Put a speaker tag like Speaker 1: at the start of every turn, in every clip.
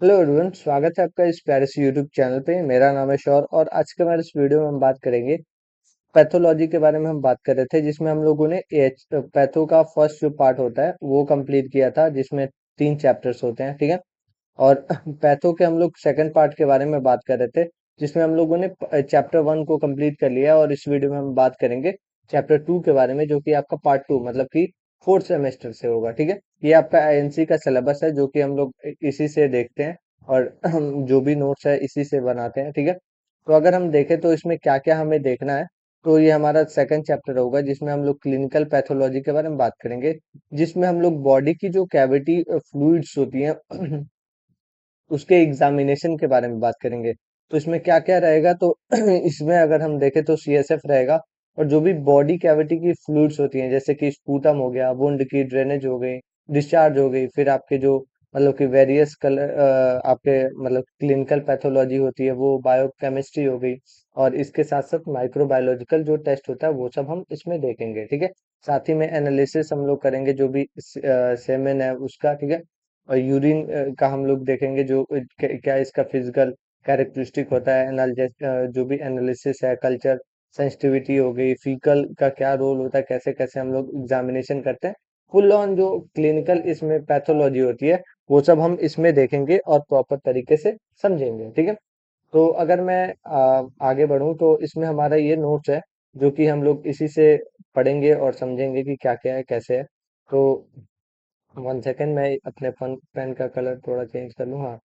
Speaker 1: Hello everyone, स्वागत है आपका इस प्यारे से यूट्यूब चैनल पे। मेरा नाम है शौर और आज के हमारे इस वीडियो में हम बात करेंगे पैथोलॉजी के बारे में। हम बात कर रहे थे जिसमें हम लोगों ने एच पैथो का फर्स्ट जो पार्ट होता है वो कंप्लीट किया था, जिसमें 3 चैप्टर्स होते हैं, ठीक है। और पैथो के हम लोग सेकंड पार्ट के बारे में बात कर रहे थे, जिसमें हम लोगों ने चैप्टर 1 को कंप्लीट कर लिया। और इस वीडियो में हम बात करेंगे चैप्टर 2 के बारे में, जो कि आपका पार्ट 2 मतलब कि फोर्थ सेमेस्टर से होगा, ठीक है। ये आपका आईएनसी का सिलेबस है, जो कि हम लोग इसी से देखते हैं और जो भी नोट्स है इसी से बनाते हैं, ठीक है। तो अगर हम देखें तो इसमें क्या क्या हमें देखना है, तो ये हमारा सेकंड चैप्टर होगा, जिसमें हम लोग क्लिनिकल पैथोलॉजी के बारे में बात करेंगे, जिसमें हम लोग बॉडी की जो कैविटी फ्लूइड्स होती हैं उसके एग्जामिनेशन के बारे में बात करेंगे। तो इसमें क्या क्या रहेगा, तो इसमें अगर हम देखें तो सीएसएफ रहेगा। और जो भी बॉडी कैविटी की फ्लूइड्स होती हैं, जैसे कि स्पूटम हो गया, वुंड की ड्रेनेज हो गई, डिस्चार्ज हो गई, फिर आपके जो मतलब कि वेरियस कलर आपके मतलब क्लिनिकल पैथोलॉजी होती है, वो बायोकेमिस्ट्री हो गई। और इसके साथ साथ माइक्रोबायोलॉजिकल जो टेस्ट होता है वो सब हम इसमें देखेंगे, ठीक है। साथ ही में एनालिसिस हम लोग करेंगे, जो भी सेमेन है उसका, ठीक है। और यूरिन का हम लोग देखेंगे, जो क्या इसका फिजिकल कैरेक्टरिस्टिक होता है। जो भी एनालिसिस है, कल्चर सेंसिटिविटी हो गई, फीकल का क्या रोल होता है, कैसे कैसे हम लोग एग्जामिनेशन करते हैं। फुल ऑन जो क्लिनिकल इसमें पैथोलॉजी होती है वो सब हम इसमें देखेंगे और प्रॉपर तरीके से समझेंगे, ठीक है। तो अगर मैं आगे बढ़ूं तो इसमें हमारा ये नोट्स है, जो कि हम लोग इसी से पढ़ेंगे और समझेंगे कि क्या क्या है, कैसे है। तो 1 सेकेंड, मैं अपने पेन का कलर थोड़ा चेंज कर लूँ। हाँ,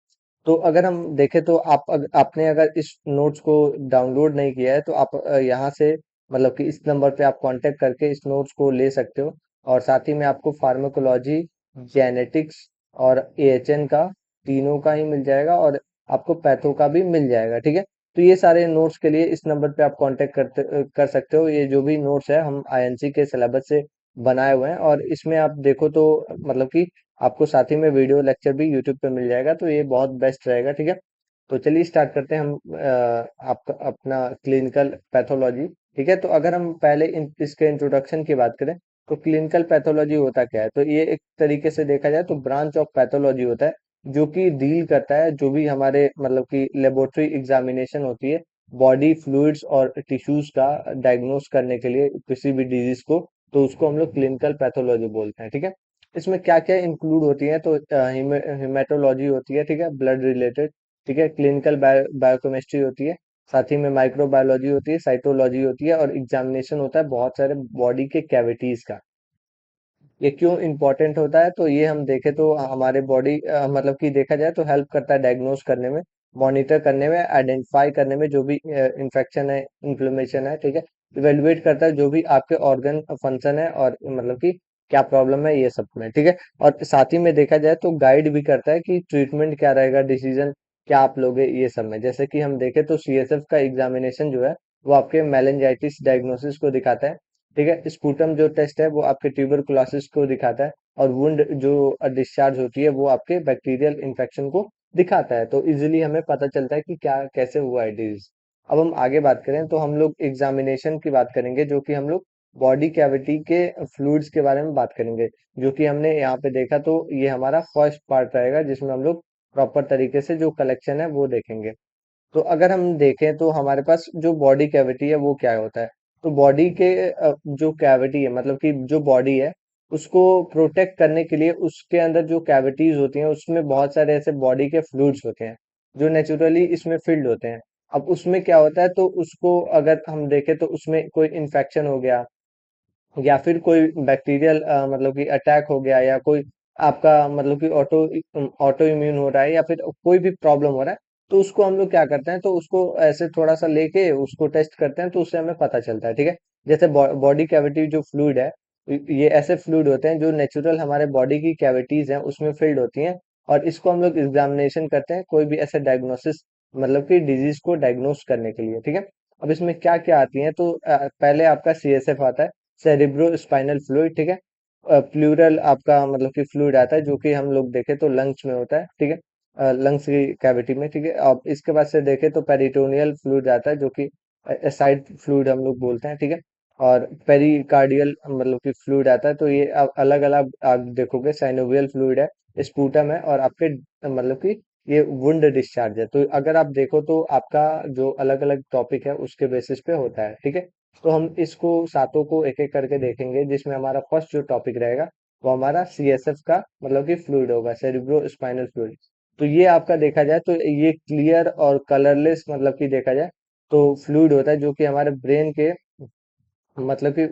Speaker 1: तो अगर हम देखें तो आपने अगर इस नोट्स को डाउनलोड नहीं किया है तो आप यहाँ से मतलब कि इस नंबर पे आप कांटेक्ट करके इस नोट्स को ले सकते हो। और साथ ही में आपको फार्माकोलॉजी, जेनेटिक्स और एएचएन का तीनों का ही मिल जाएगा, और आपको पैथो का भी मिल जाएगा, ठीक है। तो ये सारे नोट्स के लिए इस नंबर पे आप कांटेक्ट कर सकते हो। ये जो भी नोट्स है हम आईएनसी के सिलेबस से बनाए हुए हैं, और इसमें आप देखो तो मतलब कि आपको साथ ही में वीडियो लेक्चर भी यूट्यूब पे मिल जाएगा, तो ये बहुत बेस्ट रहेगा, ठीक है। तो चलिए स्टार्ट करते हैं हम आपका अपना क्लिनिकल पैथोलॉजी, ठीक है। तो अगर हम पहले इसके इंट्रोडक्शन की बात करें, तो क्लिनिकल पैथोलॉजी होता क्या है, तो ये एक तरीके से देखा जाए तो ब्रांच ऑफ पैथोलॉजी होता है, जो कि डील करता है जो भी हमारे मतलब कि लेबोरेटरी एग्जामिनेशन होती है, बॉडी फ्लूइड्स और टिश्यूज का डायग्नोस करने के लिए किसी भी डिजीज को, तो उसको हम लोग क्लिनिकल पैथोलॉजी बोलते हैं, ठीक है। इसमें क्या क्या इंक्लूड होती है, तो हिमेटोलॉजी होती है, ठीक है, ब्लड रिलेटेड, ठीक है। क्लिनिकल बायोकेमिस्ट्री होती है, साथ ही में माइक्रोबायोलॉजी होती है, साइटोलॉजी होती है, और एग्जामिनेशन होता है बहुत सारे बॉडी के कैविटीज का। ये क्यों इम्पोर्टेंट होता है, तो ये हम देखें तो हमारे बॉडी मतलब कि देखा जाए तो हेल्प करता है डायग्नोस करने में, मॉनिटर करने में, आइडेंटिफाई करने में जो भी इन्फेक्शन है, इन्फ्लेमेशन है, ठीक है। इवेलुएट करता है जो भी आपके ऑर्गन फंक्शन है, और मतलब कि क्या प्रॉब्लम है ये सब में, ठीक है। और साथ ही में देखा जाए तो गाइड भी करता है कि ट्रीटमेंट क्या रहेगा, डिसीजन क्या आप लोगे ये सब में। जैसे कि हम देखें तो सीएसएफ का एग्जामिनेशन जो है वो आपके मेलेंजाइटिस डायग्नोसिस को दिखाता है, ठीक है। स्पूटम जो टेस्ट है वो आपके ट्यूबरकुलोसिस को दिखाता है, और वुंड जो डिस्चार्ज होती है वो आपके बैक्टीरियल इन्फेक्शन को दिखाता है। तो इजीली हमें पता चलता है कि क्या कैसे हुआ है डिजीज। अब हम आगे बात करें तो हम लोग एग्जामिनेशन की बात करेंगे, जो कि हम लोग बॉडी कैविटी के फ्लूइड्स के बारे में बात करेंगे, जो कि हमने यहाँ पे देखा। तो ये हमारा फर्स्ट पार्ट रहेगा, जिसमें हम लोग प्रॉपर तरीके से जो कलेक्शन है वो देखेंगे। तो अगर हम देखें तो हमारे पास जो बॉडी कैविटी है वो क्या होता है, तो बॉडी के जो कैविटी है मतलब कि जो बॉडी है उसको प्रोटेक्ट करने के लिए उसके अंदर जो कैविटीज होती हैं उसमें बहुत सारे ऐसे बॉडी के फ्लूइड्स होते हैं, जो नेचुरली इसमें फिल्ड होते हैं। अब उसमें क्या होता है, तो उसको अगर हम देखें तो उसमें कोई इन्फेक्शन हो गया, या फिर कोई बैक्टीरियल मतलब कि अटैक हो गया, या कोई आपका मतलब कि ऑटो इम्यून हो रहा है, या फिर कोई भी प्रॉब्लम हो रहा है, तो उसको हम लोग क्या करते हैं, तो उसको ऐसे थोड़ा सा लेके उसको टेस्ट करते हैं, तो उससे हमें पता चलता है, ठीक है। जैसे बॉडी कैविटी जो फ्लूइड है, ये ऐसे फ्लूइड होते हैं जो नेचुरल हमारे बॉडी की कैविटीज हैं उसमें फिल्ड होती हैं, और इसको हम लोग एग्जामिनेशन करते हैं कोई भी ऐसे डायग्नोसिस मतलब कि डिजीज को डायग्नोस करने के लिए, ठीक है। अब इसमें क्या क्या आती है, तो पहले आपका सीएसएफ आता है, सेरिब्रो स्पाइनल फ्लूइड, ठीक है। प्लूरल आपका मतलब कि फ्लूइड आता है, जो कि हम लोग देखें तो लंग्स में होता है, ठीक है, लंग्स की कैविटी में, ठीक है। अब इसके बाद से देखें तो पेरिटोनियल फ्लूइड आता है, जो कि साइड फ्लूइड हम लोग बोलते हैं, ठीक है। और पेरिकार्डियल मतलब कि फ्लूइड आता है, तो ये अलग अलग आप देखोगे, साइनोवियल फ्लूइड है, स्पूटम है, और आपके मतलब कि ये वुंड डिस्चार्ज है। तो अगर आप देखो तो आपका जो अलग अलग टॉपिक है उसके बेसिस पे होता है, ठीक है। तो हम इसको सातों को एक एक करके देखेंगे, जिसमें हमारा फर्स्ट जो टॉपिक रहेगा वो हमारा सीएसएफ का मतलब कि फ्लूइड होगा, सेरिब्रो स्पाइनल फ्लूइड। तो ये आपका देखा जाए तो ये क्लियर और कलरलेस मतलब कि देखा जाए तो फ्लूइड होता है, जो कि हमारे ब्रेन के मतलब कि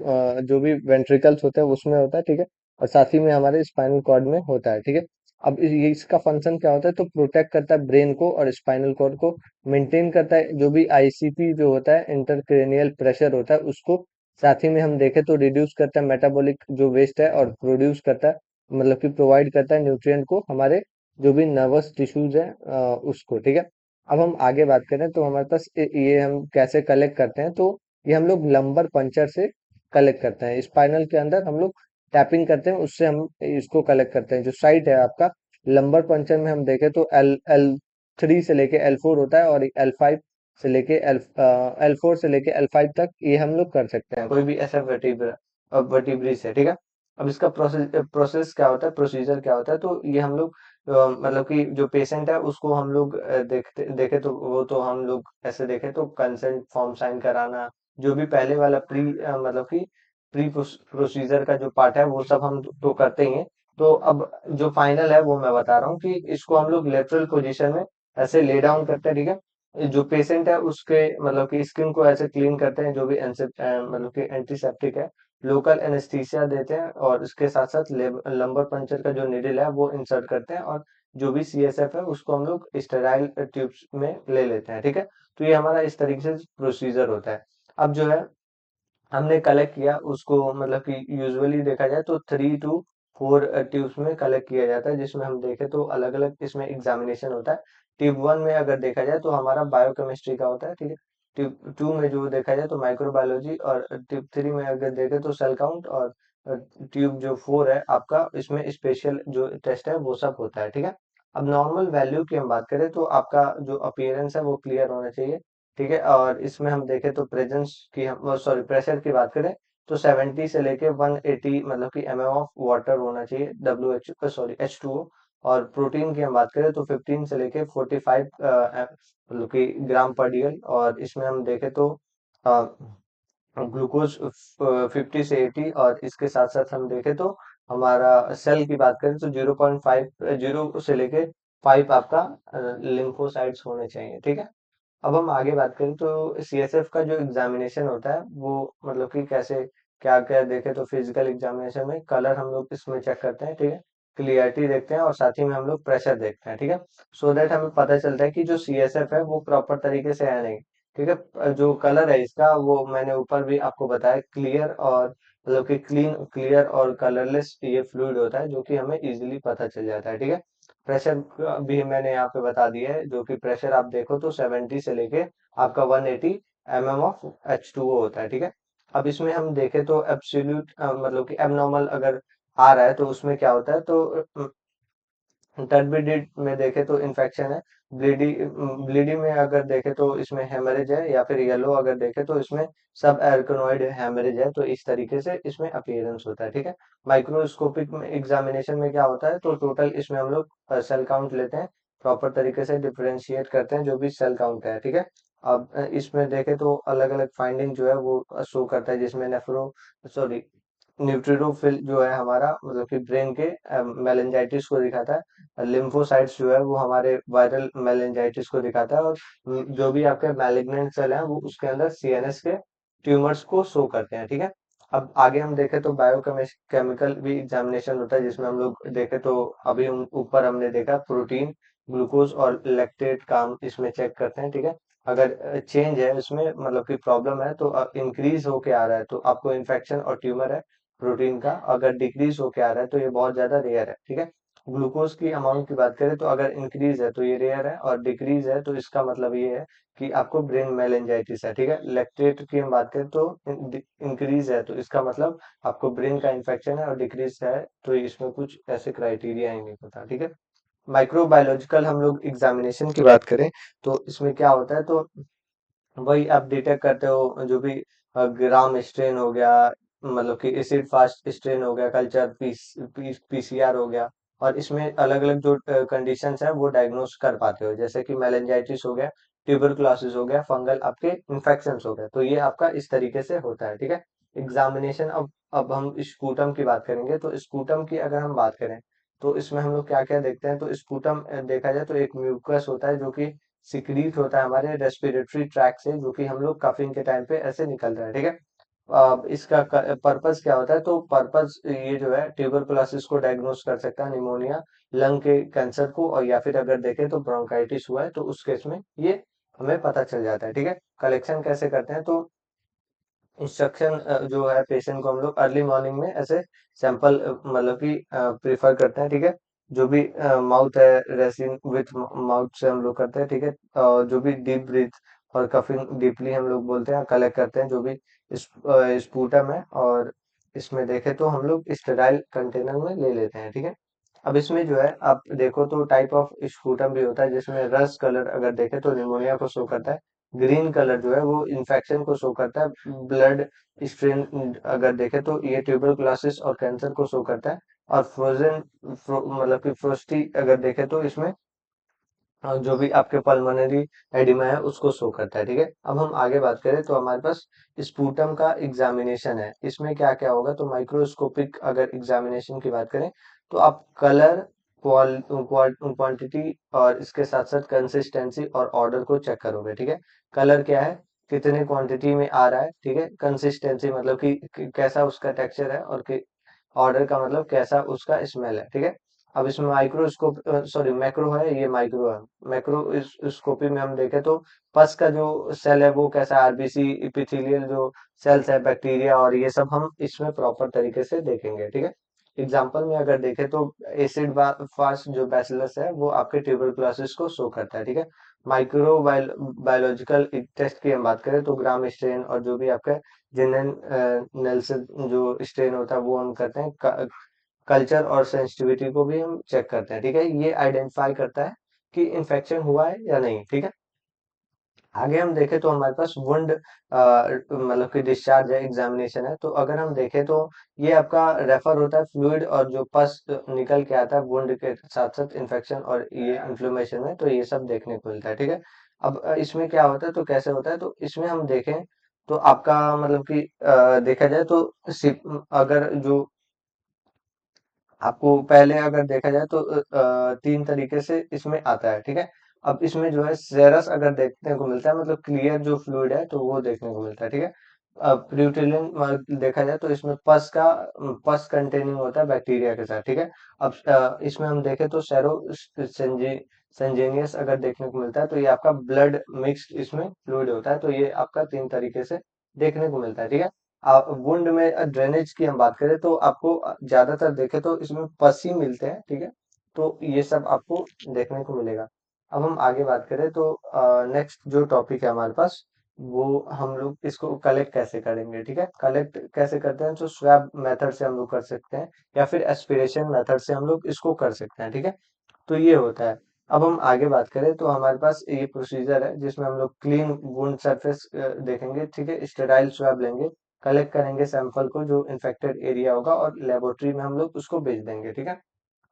Speaker 1: जो भी वेंट्रिकल्स होते हैं उसमें होता है, ठीक है। और साथ ही में हमारे स्पाइनल कॉर्ड में होता है, ठीक है। अब ये इसका फंक्शन क्या होता है, तो प्रोटेक्ट करता है ब्रेन को और स्पाइनल कॉर्ड को, मेंटेन करता है जो भी आईसीपी जो होता है, इंटरक्रेनियल प्रेशर होता है उसको। साथ ही में हम देखें तो रिड्यूस करता है मेटाबॉलिक जो वेस्ट है, और प्रोड्यूस करता है मतलब कि प्रोवाइड करता है न्यूट्रिएंट को हमारे जो भी नर्वस टिश्यूज है उसको, ठीक है। अब हम आगे बात करें तो हमारे पास ये हम कैसे कलेक्ट करते हैं, तो ये हम लोग लंबर पंचर से कलेक्ट करते हैं। स्पाइनल के अंदर हम लोग टैपिंग करते हैं, उससे हम इसको कलेक्ट करते हैं। जो साइट है आपका लंबर पंचर में हम देखें तो L3 से लेके L4 होता है, और L5 से लेके L4 से लेके L5 तक ये हम लोग कर सकते हैं, कोई भी ऐसा वर्टिब्री से, ठीक है। अब इसका प्रोसेस क्या होता है, प्रोसीजर क्या होता है, तो ये हम लोग मतलब कि जो पेशेंट है उसको हम लोग देखते देखे तो वो तो हम लोग ऐसे देखे तो कंसेंट फॉर्म साइन कराना, जो भी पहले वाला मतलब कि प्री प्रोसीजर का जो पार्ट है वो सब हम तो करते ही हैं। तो अब जो फाइनल है वो मैं बता रहा हूँ कि इसको हम लोग लेटरल पोजीशन में ऐसे ले डाउन करते हैं, ठीक है। जो पेशेंट है उसके मतलब कि स्किन को ऐसे क्लीन करते हैं, जो भी मतलब कि एंटीसेप्टिक है, लोकल एनेस्थीसिया देते हैं, और इसके साथ साथ लंबर पंचर का जो निडल है वो इंसर्ट करते हैं, और जो भी सीएसएफ है उसको हम लोग स्टेराइल ट्यूब्स में ले लेते हैं, ठीक है। तो ये हमारा इस तरीके से प्रोसीजर होता है। अब जो है हमने कलेक्ट किया उसको मतलब कि यूजुअली देखा जाए तो 3 to 4 ट्यूब्स में कलेक्ट किया जाता है, जिसमें हम देखें तो अलग अलग इसमें एग्जामिनेशन होता है। ट्यूब 1 में अगर देखा जाए तो हमारा बायोकेमिस्ट्री का होता है, ठीक है। ट्यूब 2 में जो देखा जाए तो माइक्रोबायोलॉजी, और ट्यूब 3 में अगर देखें तो सेल काउंट, और ट्यूब जो 4 है आपका इसमें स्पेशल जो टेस्ट है वो सब होता है, ठीक है। अब नॉर्मल वैल्यू की हम बात करें तो आपका जो अपीयरेंस है वो क्लियर होना चाहिए, ठीक है। और इसमें हम देखें तो प्रेजेंस की हम सॉरी प्रेशर की बात करें तो 70 से लेके 180 मतलब कि एमएम ऑफ वाटर होना चाहिए, डब्ल्यू एच सॉरी H2O। और प्रोटीन की हम बात करें तो 15 से लेके 45 मतलब कि ग्राम पर डीएल। और इसमें हम देखें तो ग्लूकोज 50 से 80, और इसके साथ साथ हम देखें तो हमारा सेल की बात करें तो 0.5 जीरो से लेके 5 आपका लिम्फोसाइट्स होने चाहिए, ठीक है। अब हम आगे बात करें तो सीएसएफ का जो एग्जामिनेशन होता है वो मतलब कि कैसे क्या क्या देखे, तो फिजिकल एग्जामिनेशन में कलर हम लोग इसमें चेक करते हैं, ठीक है। क्लियरिटी देखते हैं, और साथ ही में हम लोग प्रेशर देखते हैं, ठीक है। सो दैट हमें पता चलता है कि जो सीएसएफ है वो प्रॉपर तरीके से है नहीं, ठीक है। जो कलर है इसका वो मैंने ऊपर भी आपको बताया, क्लियर और मतलब कि क्लियर और कलरलेस ये फ्लूइड होता है, जो कि हमें इजीली पता चल जाता है, ठीक है। प्रेशर भी मैंने यहाँ पे बता दिया है, जो कि प्रेशर आप देखो तो 70 से लेके आपका 180 एमएम ऑफ H2O होता है, ठीक है। अब इसमें हम देखें तो एब्सोल्यूट मतलब कि एबनॉर्मल अगर आ रहा है तो उसमें क्या होता है, तो टर्बिडिट में देखें तो इन्फेक्शन है, ब्लीडी में अगर देखें तो इसमें हेमरेज है, या फिर येलो अगर देखें तो इसमें सब एर्कनोइड हेमरेज है। तो इस तरीके से इसमें अपीयरेंस होता है, ठीक है। माइक्रोस्कोपिक में एग्जामिनेशन में क्या होता है, तो टोटल इसमें हम लोग सेल काउंट लेते हैं, प्रॉपर तरीके से डिफरेंशिएट करते हैं जो भी सेल काउंट है, ठीक है। अब इसमें देखें तो अलग अलग फाइंडिंग जो है वो शो करता है, जिसमें नेफ्रो सॉरी न्यूट्रिनोफिल जो है हमारा मतलब कि ब्रेन के मेलेंजाइटिस को दिखाता है, लिम्फोसाइट्स जो है वो हमारे वायरल मेलेंजाइटिस को दिखाता है, और जो भी आपके मैलिग्नेंट सेल हैं वो उसके अंदर सीएनएस के ट्यूमर्स को शो करते हैं, ठीक है। अब आगे हम देखें तो बायोकेमिकल भी एग्जामिनेशन होता है, जिसमें हम लोग देखें तो अभी ऊपर हमने देखा प्रोटीन, ग्लूकोज और लैक्टेट का हम इसमें चेक करते हैं, ठीक है। अगर चेंज है इसमें मतलब कि प्रॉब्लम है तो इंक्रीज होके आ रहा है तो आपको इन्फेक्शन और ट्यूमर है प्रोटीन का। अगर डिक्रीज होके आ रहा है तो ये बहुत ज्यादा रेयर है, ठीक है। ग्लूकोज की अमाउंट की बात करें तो अगर इंक्रीज है तो ये रेयर है, और डिक्रीज है तो इसका मतलब ये है कि आपको ब्रेन मेलेंजाइटिस है, ठीक है। लैक्टेट की हम बात करें तो इंक्रीज है तो इसका मतलब आपको ब्रेन का इन्फेक्शन है, और डिक्रीज है तो इसमें कुछ ऐसे क्राइटेरिया ही नहीं पता, ठीक है। माइक्रोबायोलॉजिकल हम लोग एग्जामिनेशन की बात करें तो इसमें क्या होता है, तो वही आप डिटेक्ट करते हो जो भी ग्राम स्ट्रेन हो गया, मतलब कि एसिड फास्ट स्ट्रेन हो गया, कल्चर पीसीआर हो गया, और इसमें अलग अलग जो कंडीशंस है वो डायग्नोस कर पाते हो, जैसे कि मेलेंजाइटिस हो गया, ट्यूबरकुलोसिस हो गया, फंगल आपके इन्फेक्शन हो गए। तो ये आपका इस तरीके से होता है, ठीक है। एग्जामिनेशन, अब हम स्पूटम की बात करेंगे। तो स्पूटम की अगर हम बात करें तो इसमें हम लोग क्या क्या देखते हैं। तो स्पूटम देखा जाए तो एक म्यूकस होता है जो कि सिक्रीट होता है हमारे रेस्पिरेटरी ट्रैक से, जो कि हम लोग कफिंग के टाइम पे ऐसे निकलता है, ठीक है। इसका पर्पस क्या होता है, तो पर्पस ये जो है ट्यूबरकुलोसिस को डायग्नोस कर सकता है, निमोनिया, लंग के कैंसर को, और या फिर अगर देखें तो ब्रोंकाइटिस हुआ है तो उस केस में ये हमें पता चल जाता है, ठीक है। कलेक्शन कैसे करते हैं, तो इंस्ट्रक्शन जो है पेशेंट को हम लोग अर्ली मॉर्निंग में ऐसे सैंपल मतलब कि प्रीफर करते हैं, ठीक है। जो भी माउथ है, रेसिन विथ माउथ से हम लोग करते हैं, ठीक है। जो भी डीप ब्रीथ और कफिंग डीपली हम लोग बोलते हैं, कलेक्ट करते हैं जो भी स्पूटम है, और इसमें देखें तो हम लोग स्टेराइल कंटेनर में ले लेते हैं, ठीक है। अब इसमें जो है आप देखो तो टाइप ऑफ स्पूटम भी होता है, जिसमें रस्ट कलर अगर देखें तो निमोनिया को शो करता है, ग्रीन कलर जो है वो इन्फेक्शन को शो करता है, ब्लड स्ट्रेन अगर देखें तो ये ट्यूबरकुलोसिस और कैंसर को शो करता है, और फ्रोजन मतलब कि फ्रोस्टी अगर देखें तो इसमें जो भी आपके पल्मोनरी एडिमा है उसको शो करता है, ठीक है। अब हम आगे बात करें तो हमारे पास स्पूटम का एग्जामिनेशन है। इसमें क्या क्या होगा, तो माइक्रोस्कोपिक अगर एग्जामिनेशन की बात करें तो आप कलर, क्वांटिटी और इसके साथ साथ कंसिस्टेंसी और ऑर्डर को चेक करोगे, ठीक है। कलर क्या है, कितने क्वांटिटी में आ रहा है, ठीक है। कंसिस्टेंसी मतलब कि कैसा उसका टेक्सचर है, और ऑर्डर का मतलब कैसा उसका स्मेल है, ठीक है। अब इसमें माइक्रोस्कोप सॉरी मैक्रो है, ये माइक्रो है। मैक्रो स्कोपी में हम देखें तो पस का जो सेल है वो कैसा, आरबीसी, इपिथेलियल जो सेल्स है, बैक्टीरिया, और ये सब हम इसमें प्रॉपर तरीके से देखेंगे, ठीक है। एग्जाम्पल में अगर देखें तो एसिड फास्ट जो बैसिलस है वो आपके ट्यूबरकुलोसिस को शो करता है, ठीक है। माइक्रो बायोलॉजिकल टेस्ट की हम बात करें तो ग्राम स्ट्रेन और जो भी आपका जिनेन नेल्सन जो स्ट्रेन होता है वो हम करते हैं। कल्चर और सेंसिटिविटी को भी हम चेक करते हैं, ठीक है। ये आइडेंटिफाई करता है कि इन्फेक्शन हुआ है या नहीं, ठीक है। आगे हम देखें तो हमारे पास वुंड मतलब कि डिस्चार्ज है, एग्जामिनेशन है। तो अगर हम देखें तो ये आपका रेफर होता है फ्लूइड और जो पस निकल के आता है वुंड के साथ साथ इन्फेक्शन और ये इन्फ्लेमेशन में, तो ये सब देखने को मिलता है, ठीक है। अब इसमें क्या होता है, तो कैसे होता है, तो इसमें हम देखें तो आपका मतलब कि देखा जाए तो अगर जो आपको पहले अगर देखा जाए तो तीन तरीके से इसमें आता है, ठीक है। अब इसमें जो है सेरस अगर देखने को मिलता है, मतलब क्लियर जो फ्लूइड है तो वो देखने को मिलता है, ठीक है। अब प्यूटिलिन देखा जाए तो इसमें पस कंटेनिंग होता है बैक्टीरिया के साथ, ठीक है। अब इसमें हम देखें तो सेंजेनियस अगर देखने को मिलता है तो ये आपका ब्लड मिक्स्ड इसमें फ्लूइड होता है। तो ये आपका तीन तरीके से देखने को मिलता है, ठीक है। वुंड में ड्रेनेज की हम बात करें तो आपको ज्यादातर देखे तो इसमें पस ही मिलते हैं, ठीक है। तो ये सब आपको देखने को मिलेगा। अब हम आगे बात करें तो नेक्स्ट जो टॉपिक है हमारे पास, वो हम लोग इसको कलेक्ट कैसे करेंगे, ठीक है। कलेक्ट कैसे करते हैं, तो स्वैब मेथड से हम लोग कर सकते हैं, या फिर एस्पिरेशन मेथड से हम लोग इसको कर सकते हैं, ठीक है। तो ये होता है। अब हम आगे बात करें तो हमारे पास ये प्रोसीजर है जिसमें हम लोग क्लीन वुंड सरफेस देखेंगे, ठीक है। स्टेराइल स्वैब लेंगे, कलेक्ट करेंगे सैंपल को जो इन्फेक्टेड एरिया होगा, और लेबोरेटरी में हम लोग उसको भेज देंगे, ठीक है।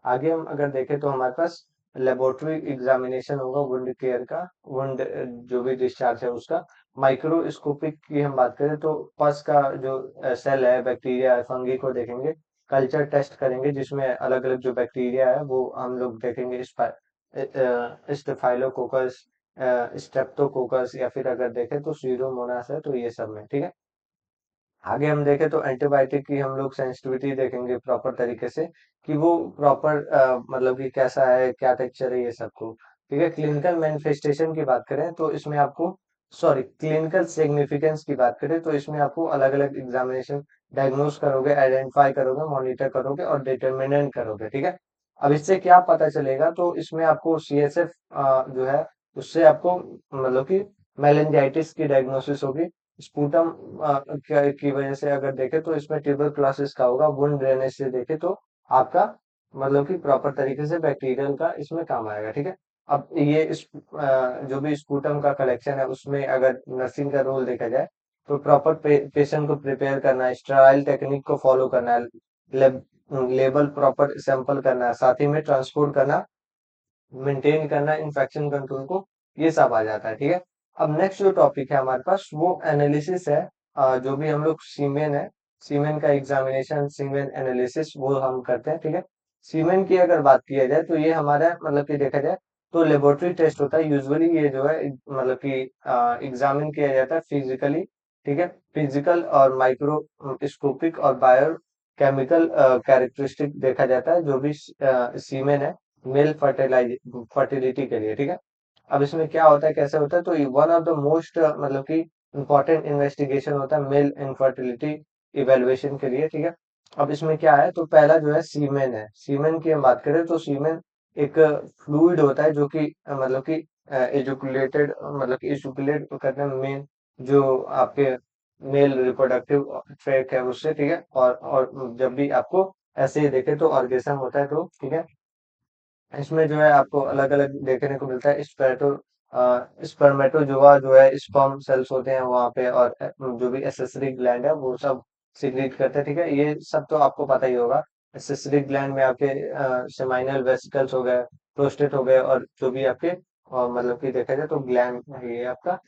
Speaker 1: आगे हम अगर देखें तो हमारे पास लेबोरेटरी एग्जामिनेशन होगा वुंड केयर का, वुंड जो भी डिस्चार्ज है उसका। माइक्रोस्कोपिक की हम बात करें तो पस का जो सेल है, बैक्टीरिया है, फंगी को देखेंगे। कल्चर टेस्ट करेंगे जिसमें अलग अलग जो बैक्टीरिया है वो हम लोग देखेंगे, स्टेफाइलोकोकस, स्ट्रेप्टोकोकस, या फिर अगर देखें तो सीरोमोनास है, तो ये सब में, ठीक है। आगे हम देखें तो एंटीबायोटिक की हम लोग सेंसिटिविटी देखेंगे प्रॉपर तरीके से, कि वो प्रॉपर मतलब कि कैसा है, क्या टेक्सचर है, ये सबको, ठीक है। क्लिनिकल मैनिफेस्टेशन की बात करें तो इसमें आपको सॉरी क्लिनिकल सिग्निफिकेंस की बात करें तो इसमें आपको अलग अलग एग्जामिनेशन डायग्नोस करोगे, आइडेंटिफाई करोगे, मॉनिटर करोगे और डिटर्मिनेंट करोगे, ठीक है। अब इससे क्या पता चलेगा, तो इसमें आपको सीएसएफ जो है उससे आपको मतलब कि मेलेंजाइटिस की डायग्नोसिस होगी। स्पूटम की वजह से अगर देखें तो इसमें ट्यूबरकुलोसिस का होगा। वुंड ड्रेनेज से देखें तो आपका मतलब कि प्रॉपर तरीके से बैक्टीरियल का इसमें काम आएगा, ठीक है। अब ये जो भी स्पूटम का कलेक्शन है उसमें अगर नर्सिंग का रोल देखा जाए तो प्रॉपर पेशेंट को प्रिपेयर करना है, स्टेराइल टेक्निक को फॉलो करना है, लेबल प्रॉपर सैंपल करना, साथ ही में ट्रांसपोर्ट करना, मेंटेन करना इन्फेक्शन कंट्रोल को, ये सब आ जाता है। ठीक है। अब नेक्स्ट जो टॉपिक है हमारे पास वो एनालिसिस है। जो भी हम लोग सीमेन है, सीमेन का एग्जामिनेशन, सीमेन एनालिसिस वो हम करते हैं। ठीक है। सीमेन की अगर बात किया जाए तो ये हमारा मतलब कि देखा जाए तो लेबोरेटरी टेस्ट होता है। यूजुअली ये जो है मतलब कि एग्जामिन किया जाता है फिजिकली। ठीक है। फिजिकल और माइक्रोस्कोपिक और बायो केमिकल कैरेक्टरिस्टिक देखा जाता है जो भी सीमेन है मेल फर्टिलिटी के लिए। ठीक है। अब इसमें क्या होता है, कैसे होता है, तो वन ऑफ द मोस्ट मतलब कि इम्पोर्टेंट इन्वेस्टिगेशन होता है मेल इनफर्टिलिटी इवेल्युएशन के लिए। ठीक है। अब इसमें क्या है, तो पहला जो है सीमेन है। सीमेन की हम बात करें तो सीमेन एक फ्लूइड होता है जो कि मतलब कि एजुकुलेटेड मतलब कि एजुकुलेट करने में मेन जो आपके मेल रिप्रोडक्टिव ट्रैक है उससे। ठीक है। और जब भी आपको ऐसे ही देखे तो ऑर्गेजम होता है, तो ठीक है। इसमें जो है आपको अलग अलग देखने को मिलता है। स्पर्मेटोजोआ जो है स्पर्म सेल्स होते हैं वहां पे, और जो भी एसेसरी ग्लैंड है वो सब सिक्रीट करते हैं। ठीक है। ये सब तो आपको पता ही होगा। एसेसरी ग्लैंड में आपके सेमाइनल वेसिकल्स हो गए, प्रोस्टेट हो गए, और जो भी आपके मतलब कि देखा जाए तो ग्लैंड है ये आपका,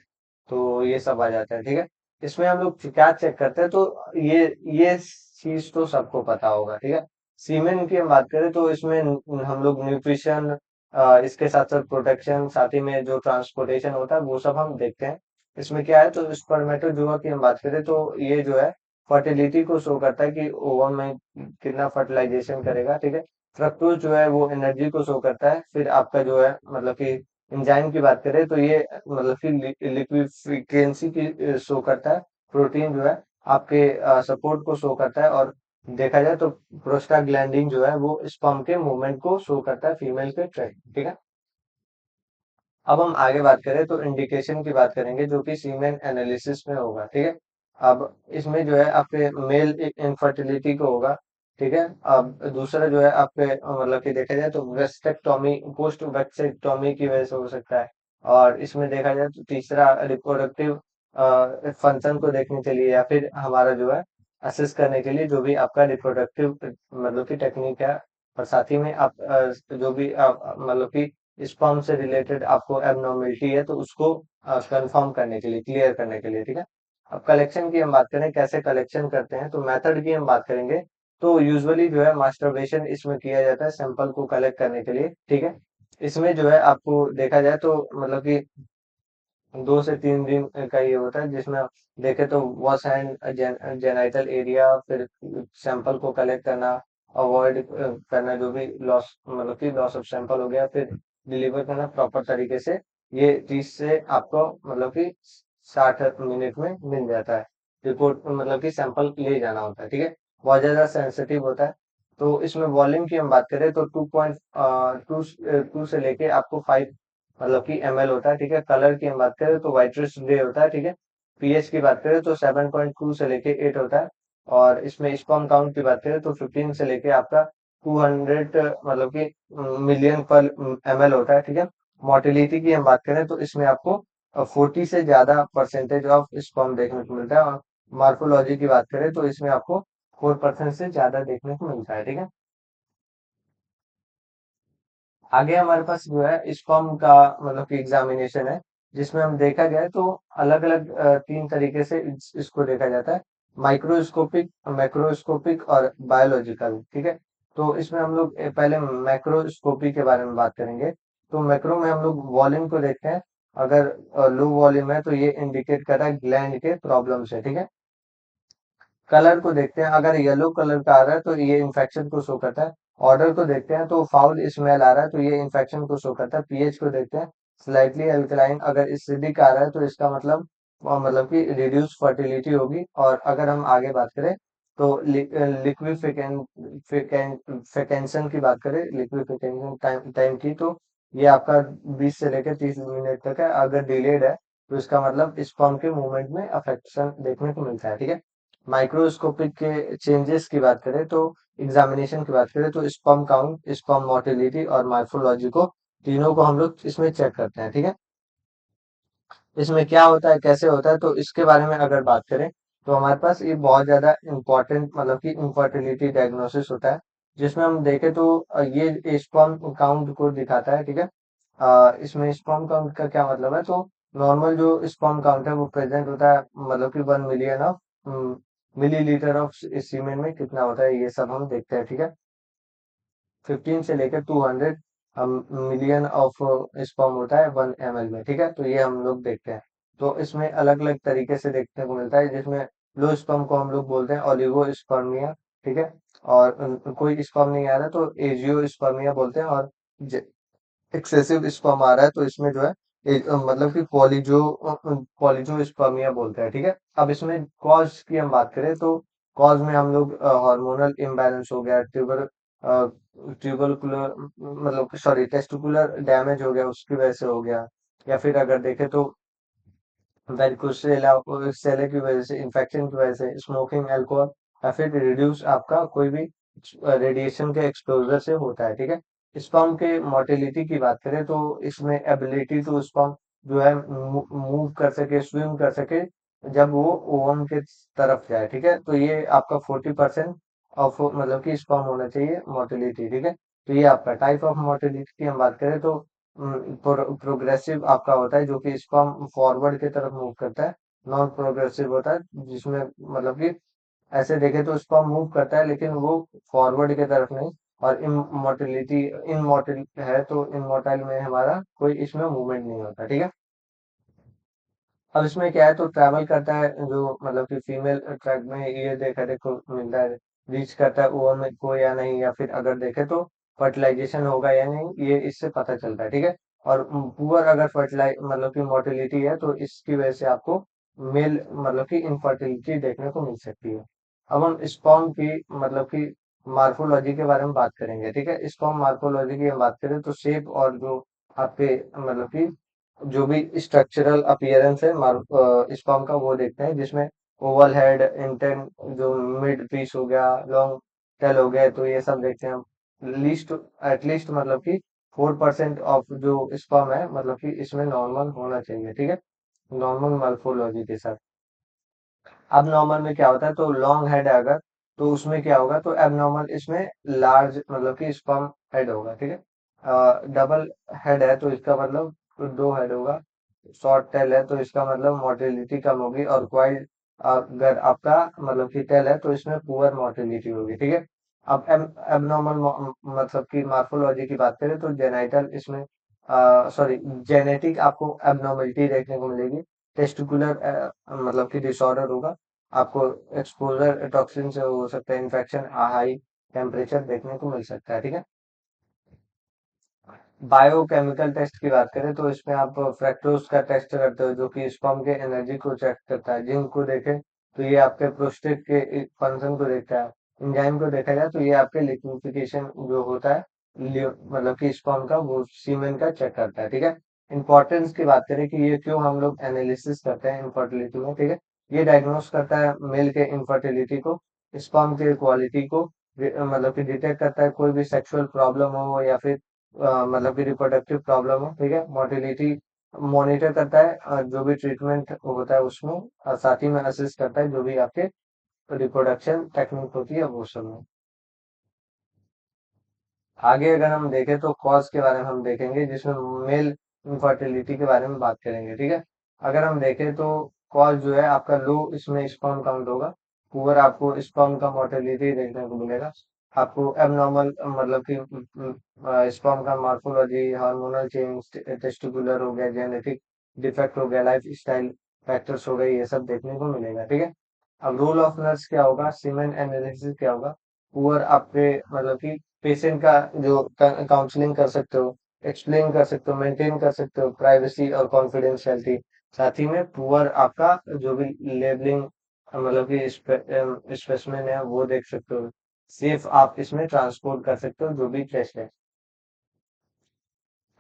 Speaker 1: तो ये सब आ जाता है। ठीक है। इसमें हम लोग क्या चेक करते हैं, तो ये चीज तो सबको पता होगा। ठीक है। सीमेन की हम बात करें तो इसमें हम लोग न्यूट्रिशन, इसके साथ साथ प्रोटेक्शन, साथ ही में जो ट्रांसपोर्टेशन होता है वो सब हम देखते हैं। इसमें क्या है, तो स्पर्मेटोजोआ की हम बात करें तो ये जो है फर्टिलिटी को शो करता है कि ओवम में कितना फर्टिलाइजेशन करेगा। ठीक है। फ्रक्टोज जो है वो एनर्जी को शो करता है। फिर आपका जो है मतलब कि एंजाइम की बात करें तो ये मतलब कि लिक्विफिकेंसी की शो करता है। प्रोटीन जो है आपके सपोर्ट को शो करता है। और देखा जाए तो प्रोस्टाग्लैंडिन जो है वो स्पर्म के मूवमेंट को शो करता है फीमेल के ट्रैक। ठीक है। अब हम आगे बात करें तो इंडिकेशन की बात करेंगे जो कि सीमेन एनालिसिस में होगा। ठीक है। अब इसमें जो है आपके मेल इनफर्टिलिटी को होगा। ठीक है। अब दूसरा जो है आपके मतलब कि देखा जाए तो वेस्टेक्टोमी, पोस्ट वेस्टेक्टोमी की वजह से हो सकता है। और इसमें देखा जाए तो तीसरा रिप्रोडक्टिव फंक्शन को देखने के लिए, या फिर हमारा जो है असेस करने के लिए जो भी आपका रिप्रोडक्टिव मतलब की टेक्निक है। और साथ ही में आप जो भी मतलब कि स्पर्म से रिलेटेड आपको एबनॉर्मेलिटी है तो उसको कंफर्म करने के लिए, क्लियर करने के लिए। ठीक है। अब कलेक्शन की हम बात करें, कैसे कलेक्शन करते हैं, तो मेथड की हम बात करेंगे तो यूजुअली जो है मास्टरबेशन इसमें किया जाता है सैंपल को कलेक्ट करने के लिए। ठीक है। इसमें जो है आपको देखा जाए तो मतलब कि 2 से 3 दिन का ये होता है, जिसमें देखे तो वॉश हैंड जेनाइटल एरिया, फिर सैंपल को कलेक्ट करना, अवॉइड करना जो भी लॉस मतलब कि लॉस ऑफ सैंपल हो गया, फिर डिलीवर करना प्रॉपर तरीके से। ये 30 से आपको मतलब कि 60 मिनट में मिल जाता है। रिपोर्ट मतलब कि सैंपल ले जाना होता है। ठीक है। बहुत ज्यादा सेंसिटिव होता है। तो इसमें वॉल्यूम की हम बात करें तो 2.2 से लेके आपको 5 मतलब कि ml होता है। ठीक है। कलर की हम बात करें तो वाइट्रिश ग्रे होता है। ठीक है। पीएच की बात करें तो 7.2 से लेके 8 होता है। और इसमें स्पर्म काउंट की बात करें तो 15 से लेके आपका 200 मतलब कि मिलियन पर ml होता है। ठीक है। मोटिलिटी की हम बात करें तो इसमें आपको 40 से ज्यादा परसेंटेज ऑफ स्पर्म देखने को मिलता है। और मार्फोलॉजी की बात करें तो इसमें आपको 4% से ज्यादा देखने को मिलता है। ठीक है। आगे हमारे पास जो है स्पर्म का मतलब कि एग्जामिनेशन है, जिसमें हम देखा जाए तो अलग अलग 3 तरीके से इसको देखा जाता है। माइक्रोस्कोपिक, मैक्रोस्कोपिक और बायोलॉजिकल। ठीक है। तो इसमें हम लोग पहले मैक्रोस्कोपी के बारे में बात करेंगे। तो मैक्रो में हम लोग वॉल्यूम को देखते हैं। अगर लो वॉल्यूम है तो ये इंडिकेट कर रहा है ग्लैंड के प्रॉब्लम से। ठीक है। कलर को देखते हैं, अगर येलो कलर का आ रहा है तो ये इन्फेक्शन को शो करता है। ऑर्डर को देखते हैं तो फाउल स्मेल आ रहा है तो ये इन्फेक्शन को शो करता है। पीएच को देखते हैं, स्लाइटली अल्कलाइन, अगर एसिडिक आ रहा है तो इसका मतलब कि रिड्यूस फर्टिलिटी होगी। और अगर हम आगे बात करें तो लिक्विफिकेशन की बात करें, लिक्विफिकेशन टाइम की, तो ये आपका 20 से लेकर 30 मिनट तक है। अगर डिलेड है तो इसका मतलब स्पर्म के मूवमेंट में अफेक्शन देखने को मिलता है। ठीक है। माइक्रोस्कोपिक के चेंजेस की बात करें तो एग्जामिनेशन की बात करें तो स्पर्म काउंट, स्पर्म मोटिलिटी और मार्फोलॉजी को, तीनों को हम लोग इसमें चेक करते हैं। ठीक है। इसमें क्या होता है, कैसे होता है, तो इसके बारे में अगर बात करें तो हमारे पास ये बहुत ज्यादा इंपॉर्टेंट मतलब कि इनफर्टिलिटी डायग्नोसिस होता है। जिसमें हम देखें तो ये स्पर्म काउंट को दिखाता है, ठीक है। इसमें स्पर्म काउंट का क्या मतलब है, तो नॉर्मल जो स्पर्म काउंट है वो प्रेजेंट होता है, मतलब कि 1 मिलियन ऑफ मिलीलीटर ऑफ सीमेन में कितना होता है, ये सब हम देखते हैं, ठीक है। 15 से लेकर 200 मिलियन ऑफ स्पर्म होता है 1 ml में, ठीक है। तो ये हम लोग देखते हैं। तो इसमें अलग अलग तरीके से देखने को मिलता है, जिसमें लो स्पर्म को हम लोग बोलते हैं ओलिगो स्पर्मिया, ठीक है। और कोई स्पर्म नहीं आ रहा तो एजियो स्पर्मिया बोलते हैं। और एक्सेसिव स्पर्म आ रहा है तो इसमें जो है मतलब कि पॉलिजो स्पर्मिया बोलते हैं, ठीक है। अब इसमें कॉज की हम बात करें तो कॉज में हम लोग हार्मोनल इम्बैलेंस हो गया, ट्यूबरकुलर मतलब सॉरी टेस्टिकुलर डैमेज हो गया उसकी वजह से हो गया, या फिर अगर देखें तो वेरिकोसेला सेले की वजह से, इन्फेक्शन की वजह से, स्मोकिंग, अल्कोहल, या फिर रिड्यूस आपका कोई भी रेडिएशन के एक्सपोजर से होता है, ठीक है। स्पर्म के मोटिलिटी की बात करें तो इसमें एबिलिटी टू स्पर्म जो है मूव कर सके, स्विम कर सके जब वो ओवम के तरफ जाए, ठीक है। तो ये आपका 40% ऑफ मतलब कि स्पर्म होना चाहिए मोटिलिटी, ठीक है। तो ये आपका टाइप ऑफ मोटिलिटी की हम बात करें तो प्रोग्रेसिव आपका होता है जो कि स्पर्म फॉरवर्ड की तरफ मूव करता है। नॉन प्रोग्रेसिव होता है जिसमें मतलब कि ऐसे देखे तो स्पर्म मूव करता है लेकिन वो फॉरवर्ड की तरफ नहीं। और इमोर्टिलिटी इनमोर्टिल है तो इनमोर्टाइल में हमारा कोई इसमें मूवमेंट नहीं होता, ठीक है। अब इसमें क्या है तो ट्रैवल करता है जो मतलब कि फीमेल ट्रैक में ये देखा देखो मिलता है, रीच करता है ओवम में को या नहीं, या फिर अगर देखे तो फर्टिलाइजेशन होगा या नहीं, ये इससे पता चलता है, ठीक है। और पुअर अगर फर्टिलाइज मतलब कि मोर्टिलिटी है तो इसकी वजह से आपको मेल मतलब कि इनफर्टिलिटी देखने को मिल सकती है। अब हम स्पर्म की मतलब कि मार्फोलॉजी के बारे में बात करेंगे, ठीक है। स्पर्म मार्फोलॉजी की हम बात करें तो शेप और जो आपके मतलब कि जो भी स्ट्रक्चरल अपीयरेंस है स्पर्म का वो देखते हैं, जिसमें ओवल हेड, इंटेंट जो मिड पीस हो गया, लॉन्ग टेल हो गया, तो ये सब देखते हैं हम। लीस्ट एटलीस्ट मतलब कि 4% ऑफ जो स्पर्म है मतलब कि इसमें नॉर्मल होना चाहिए, ठीक है, नॉर्मल मार्फोलॉजी के साथ। अब नॉर्मल में क्या होता है तो लॉन्ग हेड है अगर, तो उसमें क्या होगा तो एबनॉर्मल इसमें लार्ज मतलब कि स्पर्म हेड होगा, ठीक है। डबल हेड है तो इसका मतलब तो 2 हेड होगा। शॉर्ट टेल है तो इसका मतलब मोटिलिटी कम होगी। और क्वाइल्ड अगर आपका मतलब कि टेल है तो इसमें पुअर मोटिलिटी होगी, ठीक है। अब एबनॉर्मल मतलब कि मार्फोलॉजी की बात करें तो जेनाइटल इसमें सॉरी जेनेटिक आपको एबनॉर्मलिटी देखने को मिलेगी। टेस्टिकुलर मतलब कि डिसऑर्डर होगा। आपको एक्सपोजर टॉक्सिन से हो सकता है, इन्फेक्शन, हाई टेम्परेचर देखने को मिल सकता है, ठीक है। बायोकेमिकल टेस्ट की बात करें तो इसमें आप फ्रैक्टोज का टेस्ट करते हो जो कि स्पर्म के एनर्जी को चेक करता है। जिंक को देखें तो ये आपके प्रोस्टेट के फंक्शन को देखता है। एंजाइम को देखा जाए तो ये आपके लिक्विफिकेशन जो होता है मतलब कि स्पर्म का वो सीमेन का चेक करता है, ठीक है। इंपॉर्टेंस की बात करें कि ये क्यों हम लोग एनालिसिस करते हैं इनफर्टिलिटी में, ठीक है। ये डायग्नोस करता है मेल के इनफर्टिलिटी को, स्पर्म के क्वालिटी को मतलब कि डिटेक्ट करता है कोई भी सेक्सुअल प्रॉब्लम हो या फिर मतलब कि रिप्रोडक्टिव प्रॉब्लम हो, ठीक है। मोटिलिटी मॉनिटर करता है जो भी ट्रीटमेंट होता है उसमें, और साथ ही में असिस्ट करता है जो भी आपके रिप्रोडक्शन टेक्निक होती है वो सब में। आगे अगर हम देखें तो कॉज के बारे में हम देखेंगे जिसमें मेल इनफर्टिलिटी के बारे में बात करेंगे, ठीक है। अगर हम देखें तो कॉज जो है आपका लो इसमें स्पर्म काउंट होगा। पुअर आपको स्पर्म का मोर्टेलिटी देखने को मिलेगा। आपको एबनॉर्मल मतलब कि स्पर्म का मार्फोलॉजी, हार्मोनल चेंज, टेस्टिकुलर हो गया, जेनेटिक डिफेक्ट हो गया, लाइफ स्टाइल फैक्टर्स हो गए, ये सब देखने को मिलेगा, ठीक है। अब रोल ऑफ नर्स क्या होगा, सीमेन एनालिसिस क्या होगा। पुअर आपके मतलब कि पेशेंट का जो काउंसलिंग कर सकते हो, एक्सप्लेन कर सकते हो, मेंटेन कर सकते हो प्राइवेसी और कॉन्फिडेंशियलिटी। साथ ही में पुअर आपका जो भी लेबलिंग मतलब कि स्पेसिमेन है वो देख सकते हो। सेफ आप इसमें ट्रांसपोर्ट कर सकते हो जो भी टेस्ट है।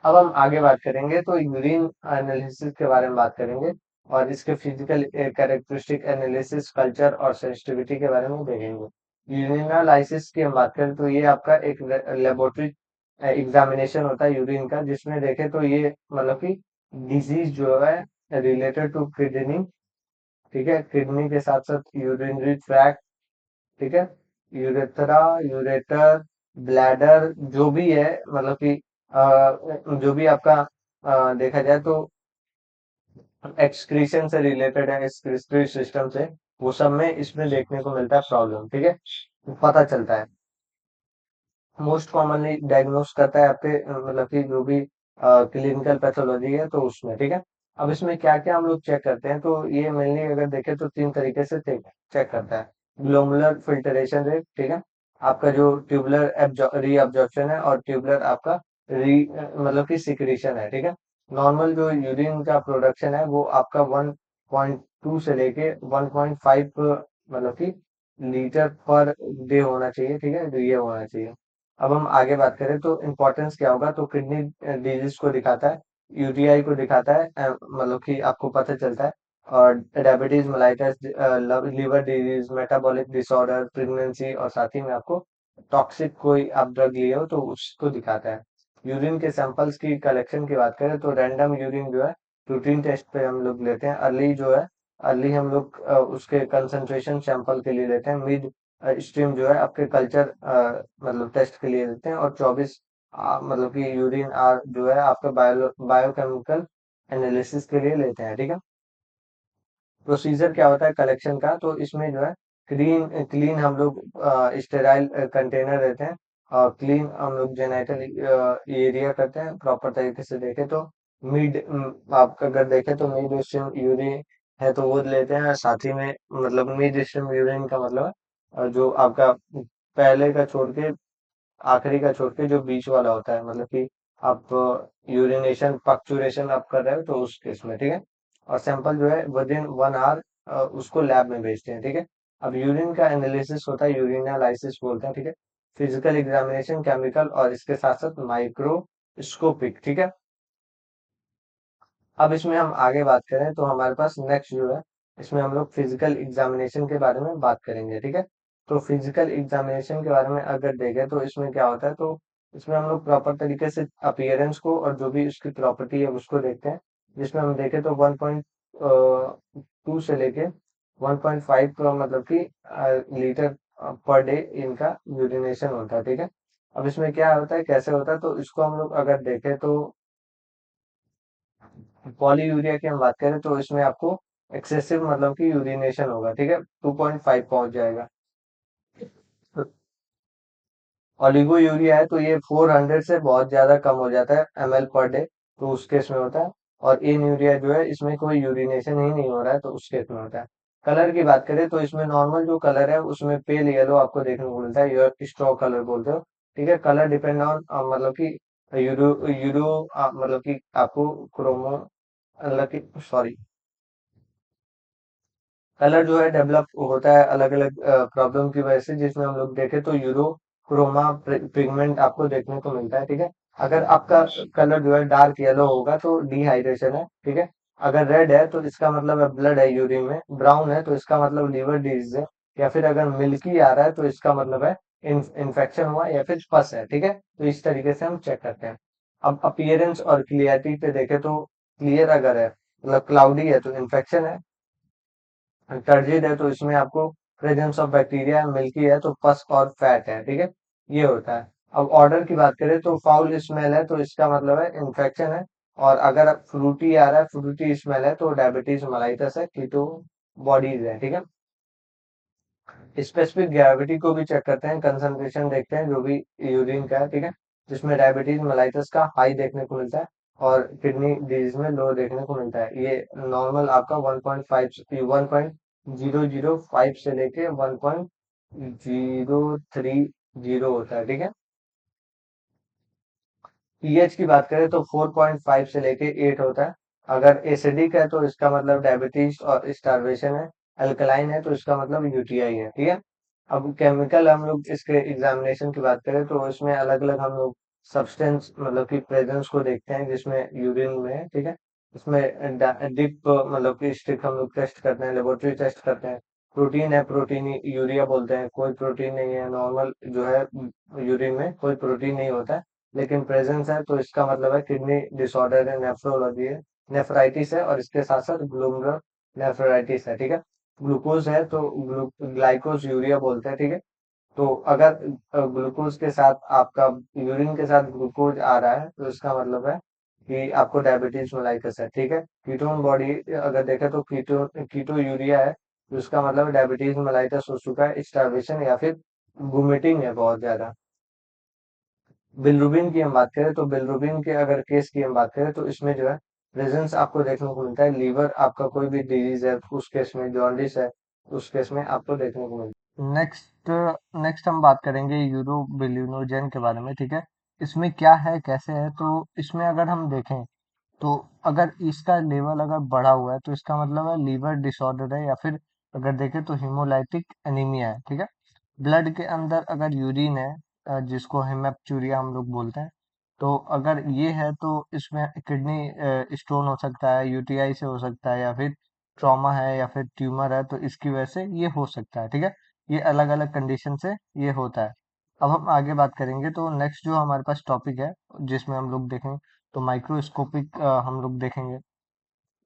Speaker 1: अब हम आगे बात करेंगे तो यूरिन एनालिसिस के बारे में बात करेंगे और इसके फिजिकल कैरेक्टरिस्टिक एनालिसिस, कल्चर और सेंसिटिविटी के बारे में देखेंगे। यूरिनालाइसिस की हम बात करें तो ये आपका एक लेबोरेटरी एग्जामिनेशन होता है यूरिन का, जिसमें देखें तो ये मतलब कि डिजीज जो है रिलेटेड टू किडनी, ठीक है, किडनी के साथ साथ यूरिनरी ट्रैक्ट, ठीक है, यूरेथ्रा, यूरेटर, ब्लैडर जो भी है, मतलब कि जो भी आपका देखा जाए तो एक्सक्रीशन से रिलेटेड है, एक्सक्रीटरी सिस्टम से, वो सब में इसमें देखने को मिलता है प्रॉब्लम, ठीक है, पता चलता है। मोस्ट कॉमनली डायग्नोस करता है आपके मतलब कि जो भी क्लिनिकल पैथोलॉजी है तो उसमें, ठीक है। अब इसमें क्या क्या हम लोग चेक करते हैं, तो ये मेनली अगर देखें तो तीन तरीके से चेक चेक करता है। ग्लोमुलर फिल्ट्रेशन रेट, ठीक है, आपका जो ट्यूबुलर रीअब्जॉर्प्शन है, और ट्यूबुलर आपका मतलब कि सिक्रीशन है, ठीक है। नॉर्मल जो यूरिन का प्रोडक्शन है वो आपका 1.2 से लेके 1.5 मतलब कि लीटर पर डे होना चाहिए, ठीक है, जो ये होना चाहिए। अब हम आगे बात करें तो इम्पोर्टेंस क्या होगा, तो किडनी डिजीज को दिखाता है, यूटीआई को दिखाता है, मतलब कि आपको पता चलता है, और diabetes mellitus, liver disease, metabolic disorder, pregnancy, और साथ ही में आपको टॉक्सिक कोई आप ड्रग लिए हो तो उसको दिखाता है। यूरिन के सैंपल्स की कलेक्शन की बात करें तो रैंडम यूरिन जो है रूटीन टेस्ट पे हम लोग लेते हैं। अर्ली जो है, अर्ली हम लोग उसके कंसंट्रेशन सैंपल के लिए लेते हैं। मिड स्ट्रीम जो है आपके कल्चर मतलब टेस्ट के लिए देते हैं। और 24 मतलब कि यूरिन आर जो है आपका बायोकेमिकल एनालिसिस के लिए लेते हैं, ठीक है। प्रोसीजर क्या होता है कलेक्शन का, तो इसमें जो है क्लीन क्लीन हम लोग स्टेराइल कंटेनर रहते हैं, और क्लीन हम लोग जेनाइटल एरिया करते हैं प्रॉपर तरीके से। देखें तो मिड आप अगर देखें तो मिड स्ट्रीम यूरिन है तो वो लेते हैं, और साथ ही में मतलब मिड स्ट्रीम यूरिन का मतलब है जो आपका पहले का छोड़ के आखिरी का छोड़ के जो बीच वाला होता है, मतलब कि आप यूरिनेशन पक्चुरेशन आप कर रहे हो तो उस केस में, ठीक है। और सैंपल जो है विद इन 1 आवर उसको लैब में भेजते हैं, ठीक है। अब यूरिन का एनालिसिस होता है, यूरिनालाइसिस बोलते हैं, ठीक है। फिजिकल एग्जामिनेशन, केमिकल, और इसके साथ साथ माइक्रोस्कोपिक, ठीक है। अब इसमें हम आगे बात करें तो हमारे पास नेक्स्ट जो है, इसमें हम लोग फिजिकल एग्जामिनेशन के बारे में बात करेंगे, ठीक है। तो फिजिकल एग्जामिनेशन के बारे में अगर देखें तो इसमें क्या होता है, तो इसमें हम लोग प्रॉपर तरीके से अपीयरेंस को और जो भी उसकी प्रॉपर्टी है उसको देखते हैं। जिसमें हम देखें तो 1.2 से लेके 1.5 मतलब कि लीटर पर डे इनका यूरिनेशन होता है, ठीक है। अब इसमें क्या होता है, कैसे होता है, तो इसको हम लोग अगर देखें तो पॉलीयूरिया की हम बात करें तो इसमें आपको एक्सेसिव मतलब कि यूरिनेशन होगा, ठीक है, 2.5 पहुंच जाएगा। ओलिगो यूरिया है तो ये 400 से बहुत ज्यादा कम हो जाता है ml पर डे, तो उस केस में होता है। और इन यूरिया जो है इसमें कोई यूरिनेशन ही नहीं हो रहा है तो उस केस में होता है। कलर की बात करें तो इसमें नॉर्मल जो कलर है उसमें पेल येलो आपको देखने को मिलता है, ये स्ट्रॉ कलर बोलते हो, ठीक है। कलर डिपेंड ऑन मतलब कि यूरो यूरो मतलब कि आपको क्रोमो मतलब कि सॉरी, कलर जो है डेवलप होता है अलग अलग प्रॉब्लम की वजह से, जिसमें हम लोग देखें तो यूरो क्रोमा पिगमेंट आपको देखने को मिलता है, ठीक है। अगर आपका कलर जो है डार्क येलो होगा तो डिहाइड्रेशन है, ठीक है। अगर रेड है तो इसका मतलब है ब्लड है यूरिन में, ब्राउन है तो इसका मतलब लिवर डिजीज है, या फिर अगर मिल्की आ रहा है तो इसका मतलब है इन्फेक्शन हुआ या फिर पस है, ठीक है। तो इस तरीके से हम चेक करते हैं। अब अपीयरेंस और क्लियरिटी पे देखें तो क्लियर अगर है मतलब क्लाउडी है तो इन्फेक्शन है, टर्जिड है तो इसमें आपको प्रेजेंस ऑफ बैक्टीरिया है, मिल्की है तो पस और फैट है, ठीक है, ये होता है। अब ऑर्डर की बात करें तो फाउल स्मेल है तो इसका मतलब है इन्फेक्शन है, और अगर फ्रूटी आ रहा है, फ्रूटी स्मेल है तो डायबिटीज मेलाइटस है, कीटो बॉडीज है, ठीक है। स्पेसिफिक ग्रेविटी को भी चेक करते हैं, कंसंट्रेशन देखते हैं जो भी यूरिन का है, ठीक है, जिसमें डायबिटीज मेलाइटस का हाई देखने को मिलता है, और किडनी डिजीज में लो देखने को मिलता है। ये नॉर्मल आपका 1.005 से लेके 1.030 होता है, ठीक है। पीएच की बात करें तो 4.5 से लेके 8 होता है। अगर एसिडिक है तो इसका मतलब डायबिटीज और स्टार्वेशन है, अल्कलाइन है तो इसका मतलब यूटीआई है, ठीक है। अब केमिकल हम लोग इसके एग्जामिनेशन की बात करें तो इसमें अलग अलग हम लोग सब्सटेंस मतलब कि प्रेजेंस को देखते हैं जिसमें यूरिन में है, ठीक है। इसमें डिप मतलब कि स्टिक हम लोग टेस्ट करते हैं, लेबोरेटरी टेस्ट करते हैं। प्रोटीन है, प्रोटीन यूरिया बोलते हैं, कोई प्रोटीन नहीं है, नॉर्मल जो है यूरिन में कोई प्रोटीन नहीं होता है, लेकिन प्रेजेंस है तो इसका मतलब है किडनी डिसऑर्डर है, नेफ्रोलॉजी है, नेफ्राइटिस है, और इसके साथ साथ ग्लूमरल नेफ्राइटिस है, ठीक है। ग्लूकोज है तो ग्लाइकोज यूरिया बोलते हैं, ठीक है। तो अगर ग्लूकोज के साथ आपका यूरिन के साथ ग्लूकोज आ रहा है तो इसका मतलब है कि आपको डायबिटीज मेलाइटस है। ठीक है, कीटोन बॉडी अगर देखें तो कीटो यूरिया है, तो इसका मतलब डायबिटीज मेलाइटस हो चुका है, स्टार्वेशन या फिर वोमिटिंग है बहुत ज्यादा। बिलरुबिन की हम बात करें तो बिलरुबिन के अगर केस की हम बात करें तो इसमें जो है प्रेजेंस आपको देखने को मिलता है, लीवर आपका कोई भी डिजीज है उस केस में, जॉन्डिस है उस केस में आपको देखने को मिलता है। नेक्स्ट नेक्स्ट हम बात करेंगे यूरोबिलिनोजेन के बारे में। ठीक है, इसमें क्या है कैसे है, तो इसमें अगर हम देखें तो अगर इसका लेवल अगर बढ़ा हुआ है तो इसका मतलब है लीवर डिसऑर्डर है, या फिर अगर देखें तो हीमोलाइटिक एनीमिया है। ठीक है, ब्लड के अंदर अगर यूरिन है, जिसको हेमेप्चूरिया हम लोग बोलते हैं, तो अगर ये है तो इसमें किडनी स्टोन हो सकता है, यूटीआई से हो सकता है, या फिर ट्रॉमा है, या फिर ट्यूमर है, तो इसकी वजह से ये हो सकता है। ठीक है, ये अलग अलग कंडीशन से ये होता है। अब हम आगे बात करेंगे तो नेक्स्ट जो हमारे पास टॉपिक है जिसमें हम लोग देखें तो माइक्रोस्कोपिक हम लोग देखेंगे,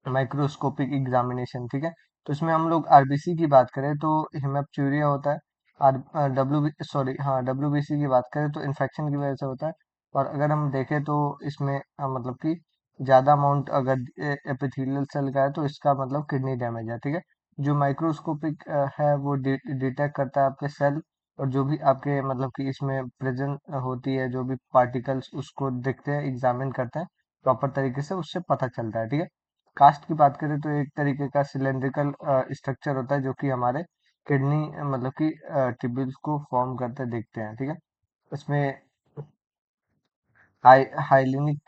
Speaker 1: माइक्रोस्कोपिक एग्जामिनेशन। ठीक है, तो इसमें हम लोग आरबीसी की बात करें तो हेमेप्चूरिया होता है, और डब्ल्यूबीसी की बात करें तो इन्फेक्शन की वजह से होता है। और अगर हम देखें तो इसमें मतलब कि ज़्यादा अमाउंट अगर एपिथेलियल सेल का है तो इसका मतलब किडनी डैमेज है। ठीक है, जो माइक्रोस्कोपिक है वो डिटेक्ट करता है आपके सेल, और जो भी आपके मतलब कि इसमें प्रेजेंट होती है जो भी पार्टिकल्स उसको देखते हैं, एग्जामिन करते हैं प्रॉपर तरीके से, उससे पता चलता है। ठीक है, कास्ट की बात करें तो एक तरीके का सिलेंड्रिकल स्ट्रक्चर होता है जो कि हमारे किडनी मतलब कि ट्यूब्यूल्स को फॉर्म करते देखते हैं। ठीक है, इसमें हाइलीनिक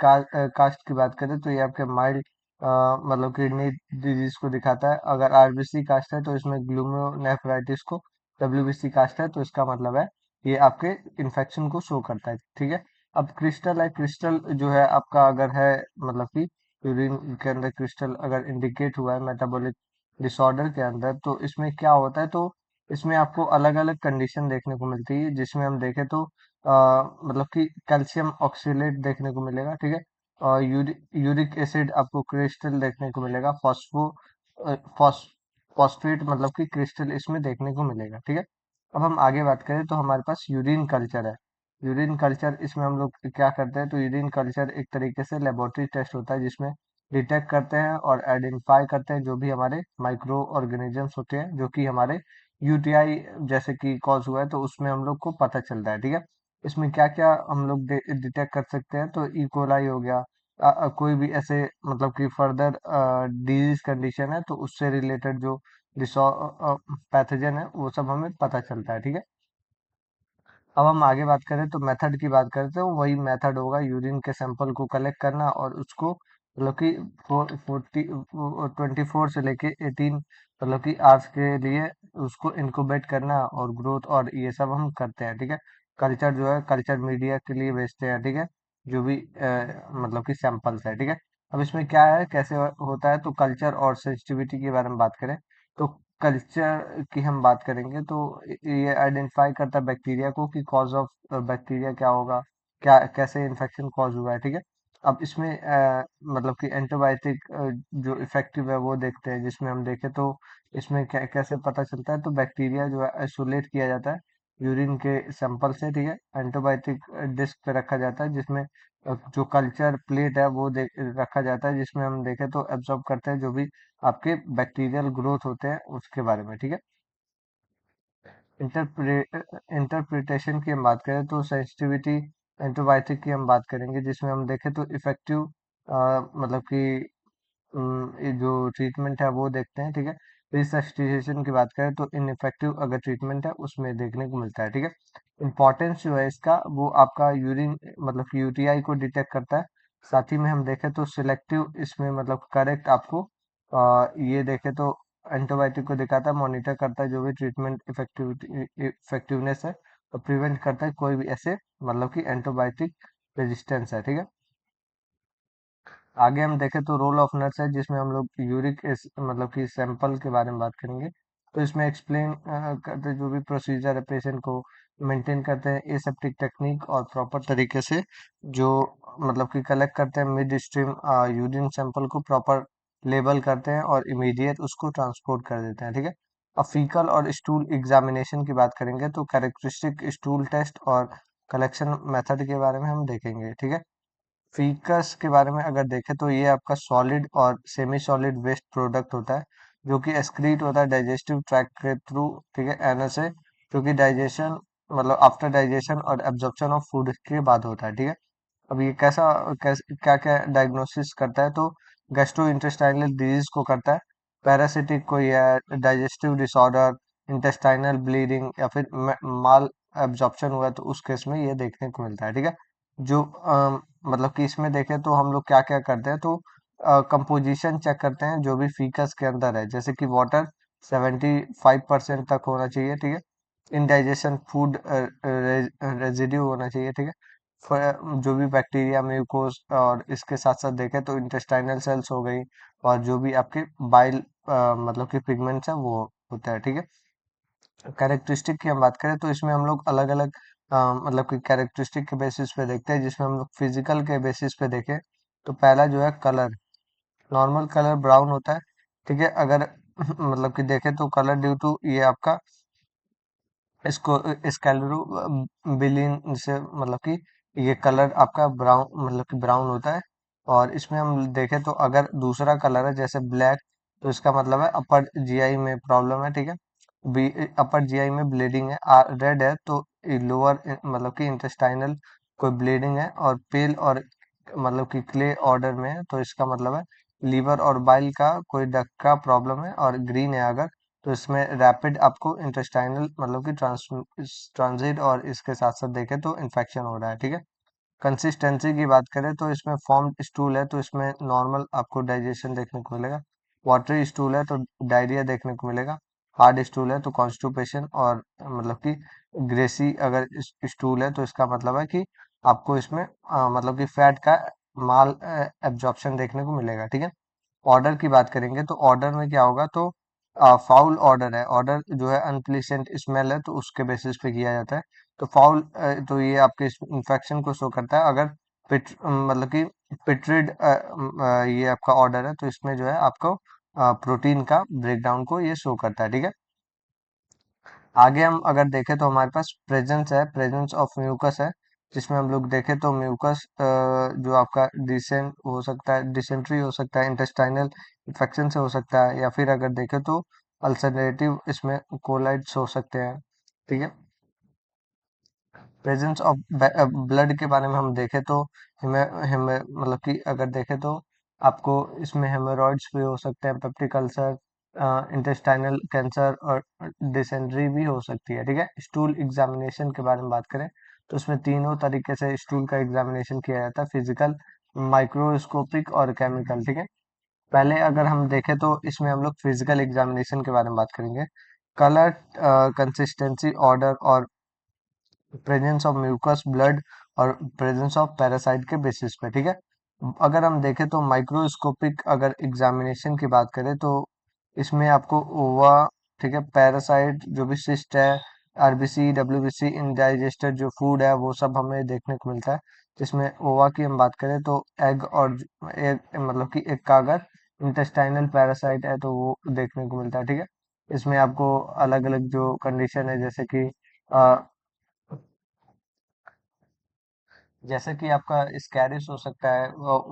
Speaker 1: कास्ट की बात करें तो ये आपके माइल्ड मतलब किडनी डिजीज को दिखाता है। अगर आरबीसी कास्ट है तो इसमें ग्लूमेरोनेफ्राइटिस को, डब्ल्यूबीसी कास्ट है तो इसका मतलब है ये आपके इन्फेक्शन को शो करता है। ठीक है, अब क्रिस्टल है, क्रिस्टल जो है आपका अगर है मतलब कि यूरिन के अंदर क्रिस्टल अगर इंडिकेट हुआ है मेटाबॉलिक डिसऑर्डर के अंदर, तो इसमें क्या होता है, तो इसमें आपको अलग अलग कंडीशन देखने को मिलती है, जिसमें हम देखें तो मतलब कि कैल्शियम ऑक्सीलेट देखने को मिलेगा। ठीक है, और यूरिक एसिड आपको क्रिस्टल देखने को मिलेगा, फॉस्फेट मतलब कि क्रिस्टल इसमें देखने को मिलेगा। ठीक है, अब हम आगे बात करें तो हमारे पास यूरिन कल्चर है। यूरिन कल्चर इसमें हम लोग क्या करते हैं, तो यूरिन कल्चर एक तरीके से लेबोरेटरी टेस्ट होता है जिसमें डिटेक्ट करते हैं और आइडेंटिफाई करते हैं जो भी हमारे माइक्रो ऑर्गेनिजम्स होते हैं जो कि हमारे यूटीआई जैसे कि कॉज हुआ है, तो उसमें हम लोग को पता चलता है। ठीक है, इसमें क्या-क्या हम लोग डिटेक्ट कर सकते हैं, तो ई कोलाई हो गया, कोई भी ऐसे मतलब कि फर्दर डिजीज कंडीशन है तो उससे रिलेटेड जो पैथोजन है वो सब हमें पता चलता है। ठीक है, अब हम आगे बात करें तो मेथड की बात करें तो वही मेथड होगा, यूरिन के सैंपल को कलेक्ट करना और उसको मतलब कि 24 से लेके 18 मतलब कि आवर्स के लिए उसको इनक्यूबेट करना और ग्रोथ और ये सब हम करते हैं। ठीक है, कल्चर जो है कल्चर मीडिया के लिए भेजते हैं। ठीक है, जो भी मतलब कि सैंपल्स है। ठीक है, अब इसमें क्या है कैसे होता है, तो कल्चर और सेंसिटिविटी के बारे में बात करें तो कल्चर की हम बात करेंगे तो ये आइडेंटिफाई करता है बैक्टीरिया को कि कॉज ऑफ बैक्टीरिया क्या होगा, क्या कैसे इन्फेक्शन कॉज हुआ है। ठीक है, अब इसमें मतलब कि एंटीबायोटिक जो इफेक्टिव है वो देखते हैं, जिसमें हम देखें तो इसमें कैसे पता चलता है, तो बैक्टीरिया जो है आइसोलेट किया जाता है यूरिन के सैंपल से। ठीक है, एंटीबायोटिक डिस्क पे रखा जाता है जिसमें जो कल्चर प्लेट है वो रखा जाता है, जिसमें हम देखें तो एब्जॉर्ब करते हैं जो भी आपके बैक्टीरियल ग्रोथ होते हैं उसके बारे में। ठीक है, इंटरप्रिटेशन की हम बात करें तो सेंसिटिविटी एंटीबायोटिक की हम बात करेंगे, जिसमें हम देखें तो इफेक्टिव मतलब कि ये जो ट्रीटमेंट है वो देखते हैं। ठीक है, रिसब्स्टिट्यूशन की बात करें तो इनइफेक्टिव अगर ट्रीटमेंट है उसमें देखने को मिलता है। ठीक है, इम्पोर्टेंस जो है इसका वो आपका यूरिन मतलब कि यूटीआई को डिटेक्ट करता है। साथ ही में हम देखें तो सिलेक्टिव इसमें मतलब करेक्ट आपको ये देखें तो एंटीबायोटिक को दिखाता है, मॉनिटर करता है जो भी ट्रीटमेंट इफेक्टिवनेस है, और प्रिवेंट करता है कोई भी ऐसे मतलब कि एंटीबायोटिक रेजिस्टेंस है। ठीक है, आगे हम देखें तो रोल ऑफ नर्स है, जिसमें हम लोग यूरिक मतलब कि सैंपल के बारे में बात करेंगे। तो इसमें एक्सप्लेन करते हैं जो भी प्रोसीजर है पेशेंट को मेंटेन करते हैं एसेप्टिक टेक्निक और प्रॉपर तरीके से जो मतलब कि कलेक्ट करते हैं मिड स्ट्रीम यूरिन सैंपल को प्रॉपर लेबल करते हैं और इमीडिएट उसको ट्रांसपोर्ट कर देते हैं। ठीक है, अब फीकल और स्टूल एग्जामिनेशन की बात करेंगे तो कैरेक्टरिस्टिक स्टूल टेस्ट और कलेक्शन मेथड के बारे में हम देखेंगे, ठीक है। फीकस के बारे में अगर देखें तो ये आपका सॉलिड और सेमी सॉलिड वेस्ट प्रोडक्ट होता है जो कि एक्सक्रीट होता है डाइजेस्टिव ट्रैक्ट के थ्रू, ठीक है, एनएस से, जो कि डाइजेशन मतलब आफ्टर डाइजेशन और एब्जॉर्प्शन ऑफ फूड के बाद होता है, ठीक है। अब ये क्या क्या डायग्नोसिस करता है तो गैस्ट्रो इंटेस्टाइनल डिजीज को करता है, पैरासिटिक को या डाइजेस्टिव डिसऑर्डर, इंटेस्टाइनल ब्लीडिंग या फिर माल एब्जॉर्प्शन हुआ तो उस केस में ये देखने को मिलता है, ठीक है। जो मतलब कि इसमें देखें तो हम लोग क्या क्या करते हैं तो कंपोजिशन चेक करते हैं जो भी फीकस के अंदर है, जैसे कि वाटर 75% तक होना चाहिए, ठीक है। इनडाइजेशन फूड रेजिड्यू होना चाहिए, ठीक है। जो भी बैक्टीरिया म्यूकोस और इसके साथ साथ देखें तो इंटेस्टाइनल सेल्स हो गई और जो भी आपके बाइल मतलब कि पिगमेंट्स है वो होता है, ठीक है। कैरेक्टरिस्टिक की हम बात करें तो इसमें हम लोग अलग अलग मतलब कि कैरेक्टरिस्टिक के बेसिस पे देखते हैं, जिसमें हम लोग फिजिकल के बेसिस पे देखें तो पहला जो है कलर, नॉर्मल कलर ब्राउन होता है, ठीक है। अगर मतलब कि देखें तो कलर ड्यू टू ये आपका इसको स्कैलरो बिलिन से मतलब कि ये कलर आपका ब्राउन मतलब कि ब्राउन होता है। और इसमें हम देखें तो अगर दूसरा कलर है जैसे ब्लैक तो इसका मतलब है अपर जीआई में प्रॉब्लम है, ठीक है। बी अपर जीआई में ब्लीडिंग है। रेड है तो लोअर मतलब कि इंटेस्टाइनल कोई ब्लीडिंग है। और पेल और मतलब कि क्ले ऑर्डर में है तो इसका मतलब है लीवर और बाइल का कोई डक का प्रॉब्लम है। और ग्रीन है अगर तो इसमें रैपिड आपको इंटेस्टाइनल मतलब कि ट्रांजिट और इसके साथ साथ देखें तो इन्फेक्शन हो रहा है, ठीक है। कंसिस्टेंसी की बात करें तो इसमें फॉर्म स्टूल है तो इसमें नॉर्मल आपको डाइजेशन देखने को मिलेगा। वाटरी स्टूल है तो डायरिया देखने को मिलेगा। हार्ड स्टूल है तो कॉन्स्टिपेशन और मतलब कि ग्रेसी अगर स्टूल है तो इसका मतलब है कि आपको इसमें मतलब कि फैट का माल एब्जॉर्प्शन देखने को मिलेगा, ठीक है। ऑर्डर की बात करेंगे तो ऑर्डर में क्या होगा तो फाउल ऑर्डर है। ऑर्डर जो है अनप्लीसेंट स्मेल है तो उसके बेसिस पे किया जाता है। तो फाउल तो ये आपके इन्फेक्शन को शो करता है। अगर मतलब कि पिट्रिड ये आपका ऑर्डर है तो इसमें जो है आपको प्रोटीन का ब्रेकडाउन को ये शो करता है, ठीक है। आगे हम अगर देखें तो हमारे पास प्रेजेंस है, प्रेजेंस ऑफ म्यूकस है, जिसमें हम लोग देखें तो म्यूकस जो आपका डिसेंट हो सकता है, डिसेंट्री हो सकता है, इंटेस्टाइनल इन्फेक्शन से हो सकता है, या फिर अगर देखें तो अल्सरेटिव इसमें कोलाइट्स हो सकते हैं, ठीक है। प्रेजेंस ऑफ ब्लड के बारे में हम देखें तो हमें हमें मतलब कि अगर देखें तो आपको इसमें हेमोरॉइड्स भी हो सकते हैं, पेप्टिक अल्सर, इंटेस्टाइनल कैंसर और डिसेंट्री भी हो सकती है, ठीक है। स्टूल एग्जामिनेशन के बारे में बात करें तो उसमें तीनों तरीके से स्टूल का एग्जामिनेशन किया जाता है, फिजिकल, माइक्रोस्कोपिक और केमिकल, ठीक है। पहले अगर हम देखें तो इसमें हम लोग फिजिकल एग्जामिनेशन के बारे में बात करेंगे। कलर, कंसिस्टेंसी, ऑर्डर और प्रेजेंस ऑफ म्यूकस ब्लड और प्रेजेंस ऑफ पैरासाइट के बेसिस पे, ठीक है। अगर हम देखें तो माइक्रोस्कोपिक अगर एग्जामिनेशन की बात करें तो इसमें आपको ओवा, ठीक है, पैरासाइट जो भी सिस्ट है, आरबीसी, डब्ल्यूबीसी, इनडाइजेस्टेड जो फूड है वो सब हमें देखने को मिलता है। जिसमें ओवा की हम बात करें तो एग और एग मतलब कि एग का अगर इंटेस्टाइनल पैरासाइट है तो वो देखने को मिलता है, ठीक है। इसमें आपको अलग अलग जो कंडीशन है जैसे कि आपका स्कैरिस हो सकता है,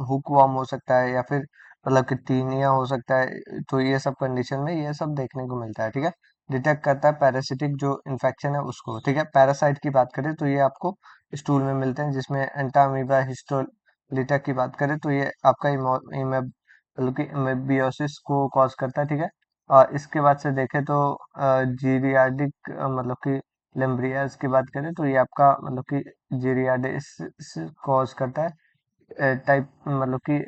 Speaker 1: हुक वर्म हो सकता है, या फिर मतलब कि टीनिया हो सकता है। तो ये सब कंडीशन में ये सब देखने को मिलता है, ठीक है। डिटेक्ट करता है पैरासिटिक जो इन्फेक्शन है उसको, ठीक है। पैरासाइट की बात करें तो ये आपको स्टूल में मिलते हैं, जिसमें एंटामीबा हिस्टोलिटा की बात करें तो ये आपका मतलब कि इमेबियोसिस को कॉज करता है, ठीक है। और इसके बाद से देखें तो जीरियाडिक मतलब कि लेम्ब्रियाज की बात करें तो ये आपका मतलब कि जीरियाडिस कॉज करता है। टाइप मतलब कि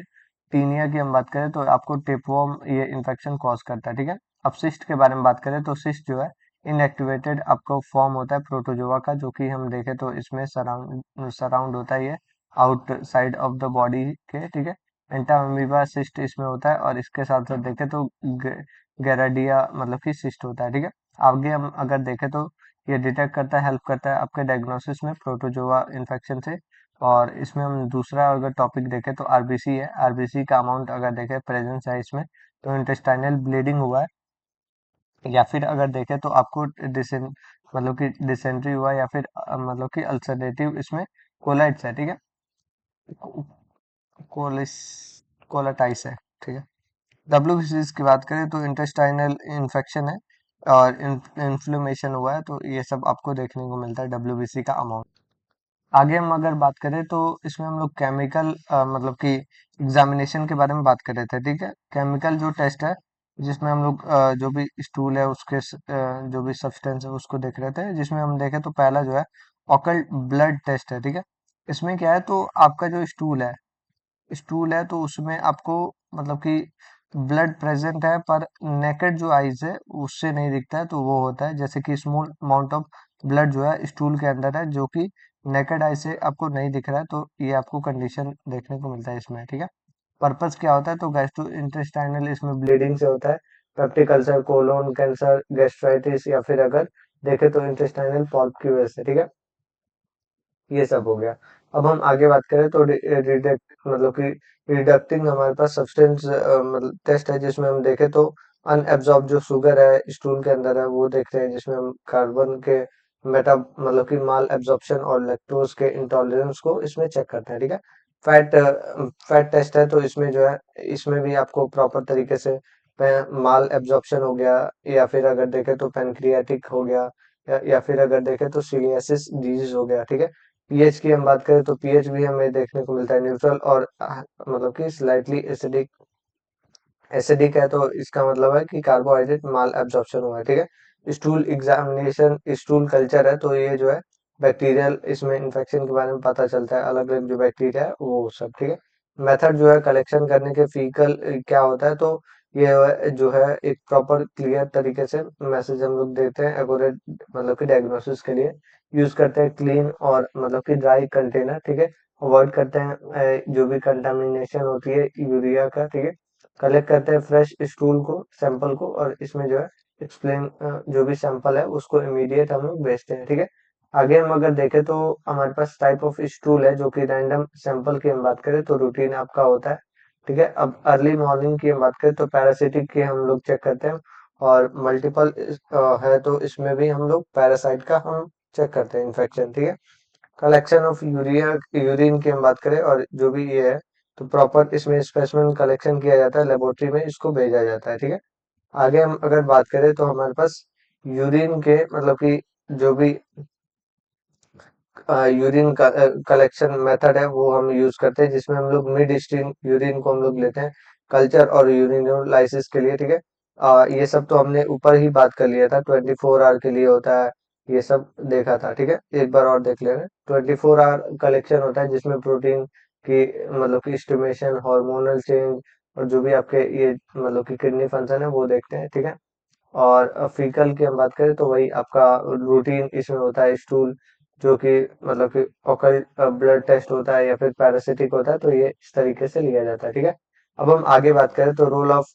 Speaker 1: टीनिया की हम बात करें तो आपको टेपवर्म ये इन्फेक्शन कॉज करता है, ठीक है। अब सिस्ट के बारे में बात करें तो सिस्ट जो है इनएक्टिवेटेड आपको फॉर्म होता है प्रोटोजोआ का, जो कि हम देखें तो इसमें सराउंड होता है ये आउटसाइड ऑफ द बॉडी के, ठीक है। एंटामीबा सिस्ट इसमें होता है और इसके साथ साथ देखें तो गैराडिया मतलब कि सिस्ट होता है, ठीक है। आगे हम अगर देखें तो ये डिटेक्ट करता है, हेल्प करता है आपके डायग्नोसिस में प्रोटोजोआ इन्फेक्शन से। और इसमें हम दूसरा अगर टॉपिक देखें तो आरबीसी है। आरबीसी का अमाउंट अगर देखें प्रेजेंस है इसमें तो इंटेस्टाइनल ब्लीडिंग हुआ है या फिर अगर देखें तो आपको मतलब कि डिसेंट्री हुआ, या फिर मतलब कि अल्सरेटिव इसमें कोलाइट्स है, ठीक है। कोलिस कोलाटाइस है, ठीक है। डब्ल्यूबीसी की बात करें तो इंटेस्टाइनल इन्फेक्शन है और इन्फ्लेमेशन हुआ है, तो ये सब आपको देखने को मिलता है डब्ल्यूबीसी का अमाउंट। आगे हम अगर बात करें तो इसमें हम लोग केमिकल मतलब कि एग्जामिनेशन के बारे में बात कर रहे थे, ठीक है। केमिकल जो टेस्ट है, जिसमें हम लोग जो भी स्टूल है उसके जो भी सब्सटेंस है उसको देख रहे थे, जिसमें हम देखें तो पहला जो है ऑकल्ट ब्लड टेस्ट है, ठीक है। इसमें क्या है, तो आपका जो स्टूल है तो उसमें आपको मतलब कि ब्लड प्रेजेंट है, पर नेकेड जो आईज है उससे नहीं दिखता है, तो वो होता है जैसे कि स्मॉल अमाउंट ऑफ ब्लड जो है स्टूल के अंदर है, जो कि नेकेड आई से आपको नहीं दिख रहा है, तो ये आपको कंडीशन देखने को मिलता है इसमें, ठीक है। पर्पस क्या होता है, तो गैस्ट्रो इंटेस्टाइनल इसमें ब्लीडिंग से होता है, peptic ulcer, colon cancer, gastritis, या फिर अगर देखे तो इंटेस्टाइनल पॉल्प की वजह से, ठीक है। ये सब हो गया। अब हम आगे बात करें तो रिडक्ट मतलब कि रिडक्टिंग हमारे पास सब्सटेंस मतलब टेस्ट है, जिसमें हम देखें तो अनएब्जॉर्ब जो शुगर है स्टूल के अंदर है वो देखते हैं, जिसमें हम कार्बन के मेटा मतलब कि माल एब्जॉर्प्शन और लैक्टोज के इंटॉलरेंस को इसमें चेक करते हैं, ठीक है। फैट फैट टेस्ट है, तो इसमें जो है इसमें भी आपको प्रॉपर तरीके से माल एब्जॉर्प्शन हो गया, या फिर अगर देखें तो पैनक्रियाटिक हो गया, या फिर अगर देखें तो सीलियासिस डिजीज हो गया, ठीक है। पीएच की हम बात करें तो पीएच भी हमें देखने को मिलता है न्यूट्रल और मतलब कि स्लाइटली एसिडिक। एसिडिक है तो इसका मतलब है कि कार्बोहाइड्रेट माल एब्जॉर्प्शन हुआ है, ठीक है। स्टूल एग्जामिनेशन, स्टूल कल्चर है, तो ये जो है बैक्टीरियल इसमें इन्फेक्शन के बारे में पता चलता है, अलग अलग जो बैक्टीरिया है वो सब, ठीक है। मेथड जो है कलेक्शन करने के फीकल क्या होता है, तो ये जो है एक प्रॉपर क्लियर तरीके से मैसेज हम लोग देते हैं एक्यूरेट मतलब कि डायग्नोसिस के लिए यूज करते हैं क्लीन और मतलब कि ड्राई कंटेनर, ठीक है। अवॉइड करते हैं जो भी कंटामिनेशन होती है यूरिया का, ठीक है। कलेक्ट करते हैं फ्रेश स्टूल को, सैंपल को, और इसमें जो है एक्सप्लेन जो भी सैंपल है उसको इमीडिएट हम लोग भेजते हैं, ठीक है। आगे हम अगर देखें तो हमारे पास टाइप ऑफ स्टूल है, जो कि रैंडम सैंपल की हम बात करें तो रूटीन आपका होता है, ठीक है। अब अर्ली मॉर्निंग की हम बात करें तो पैरासिटिक की हम लोग चेक करते हैं, और मल्टीपल है तो इसमें भी हम लोग पैरासाइट का हम चेक करते हैं इन्फेक्शन, ठीक है। कलेक्शन ऑफ यूरिया यूरिन की हम बात करें और जो भी ये है, तो प्रॉपर इसमें स्पेसिमेन कलेक्शन किया जाता है, लेबोरेटरी में इसको भेजा जाता है, ठीक है। आगे हम अगर बात करें तो हमारे पास यूरिन के मतलब कि जो भी यूरिन का कलेक्शन मेथड है वो हम यूज करते हैं, जिसमें हम लोग मिड स्ट्रीम यूरिन को हम लोग लेते हैं कल्चर और यूरिनोलाइसिस के लिए, ठीक है। ये सब तो हमने ऊपर ही बात कर लिया था, 24 आवर के लिए होता है, ये सब देखा था, ठीक है। एक बार और देख लेना, 24 आवर कलेक्शन होता है जिसमें प्रोटीन की मतलब कि स्टिमेशन, हार्मोनल चेंज, और जो भी आपके ये मतलब कि किडनी फंक्शन है वो देखते हैं, ठीक है। और फीकल की हम बात करें तो वही आपका रूटीन इसमें होता है स्टूल, जो कि मतलब कि ओकल ब्लड टेस्ट होता है या फिर पैरासिटिक होता है, तो ये इस तरीके से लिया जाता है, ठीक है। अब हम आगे बात करें तो रोल ऑफ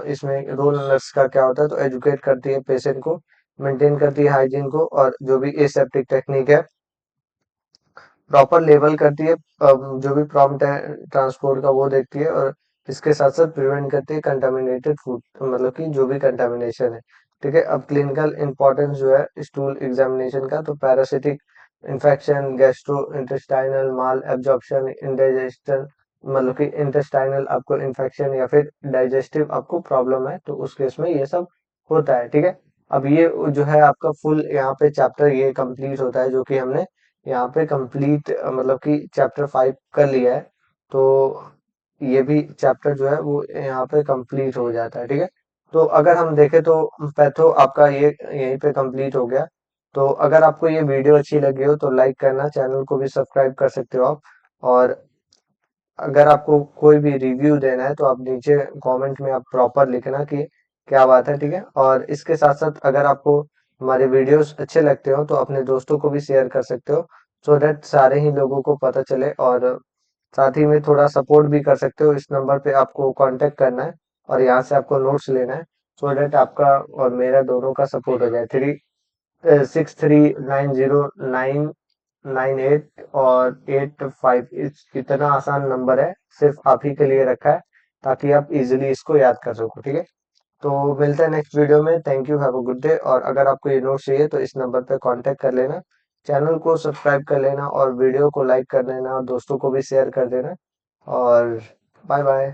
Speaker 1: इसमें रोल नर्स का क्या होता है, तो एजुकेट करती है पेशेंट को, मेंटेन करती है हाइजीन को, और जो भी एसेप्टिक टेक्निक है प्रॉपर लेवल करती है, जो भी प्रॉम्प्ट है ट्रांसपोर्ट का वो देखती है, और इसके साथ साथ प्रिवेंट करती है कंटामिनेटेड फूड मतलब कि जो भी कंटामिनेशन है, ठीक है। अब क्लिनिकल इंपॉर्टेंस जो है स्टूल एग्जामिनेशन का, तो पैरासिटिक इन्फेक्शन, गैस्ट्रो इंटेस्टाइनल माल एब्जॉर्प्शन, इंडाइजेशन मतलब कि इंटेस्टाइनल आपको इन्फेक्शन या फिर डाइजेस्टिव आपको प्रॉब्लम है, तो उस केस में ये सब होता है, ठीक है। अब ये जो है आपका फुल यहाँ पे चैप्टर ये कंप्लीट होता है, जो कि हमने यहाँ पे कंप्लीट मतलब कि चैप्टर 5 कर लिया है, तो ये भी चैप्टर जो है वो यहाँ पे कंप्लीट हो जाता है, ठीक है। तो अगर हम देखें तो पैथो आपका ये यहीं पे कंप्लीट हो गया। तो अगर आपको ये वीडियो अच्छी लगी हो तो लाइक करना, चैनल को भी सब्सक्राइब कर सकते हो आप। और अगर आपको कोई भी रिव्यू देना है तो आप नीचे कमेंट में आप प्रॉपर लिखना कि क्या बात है, ठीक है। और इसके साथ साथ अगर आपको हमारे वीडियोस अच्छे लगते हो तो अपने दोस्तों को भी शेयर कर सकते हो, सो दैट सारे ही लोगों को पता चले, और साथ ही में थोड़ा सपोर्ट भी कर सकते हो, इस नंबर पे आपको कांटेक्ट करना है और यहाँ से आपको नोट्स लेना है, सो दैट आपका और मेरा दोनों का सपोर्ट हो जाए। 63909998 और 85 इतना आसान नंबर है, सिर्फ आप ही के लिए रखा है ताकि आप इजीली इसको याद कर सको, ठीक है। तो मिलते हैं नेक्स्ट वीडियो में। Thank you, have a good day. और अगर आपको ये नोट्स चाहिए तो इस नंबर पे कांटेक्ट कर लेना, चैनल को सब्सक्राइब कर लेना और वीडियो को लाइक कर लेना और दोस्तों को भी शेयर कर देना। और बाय बाय।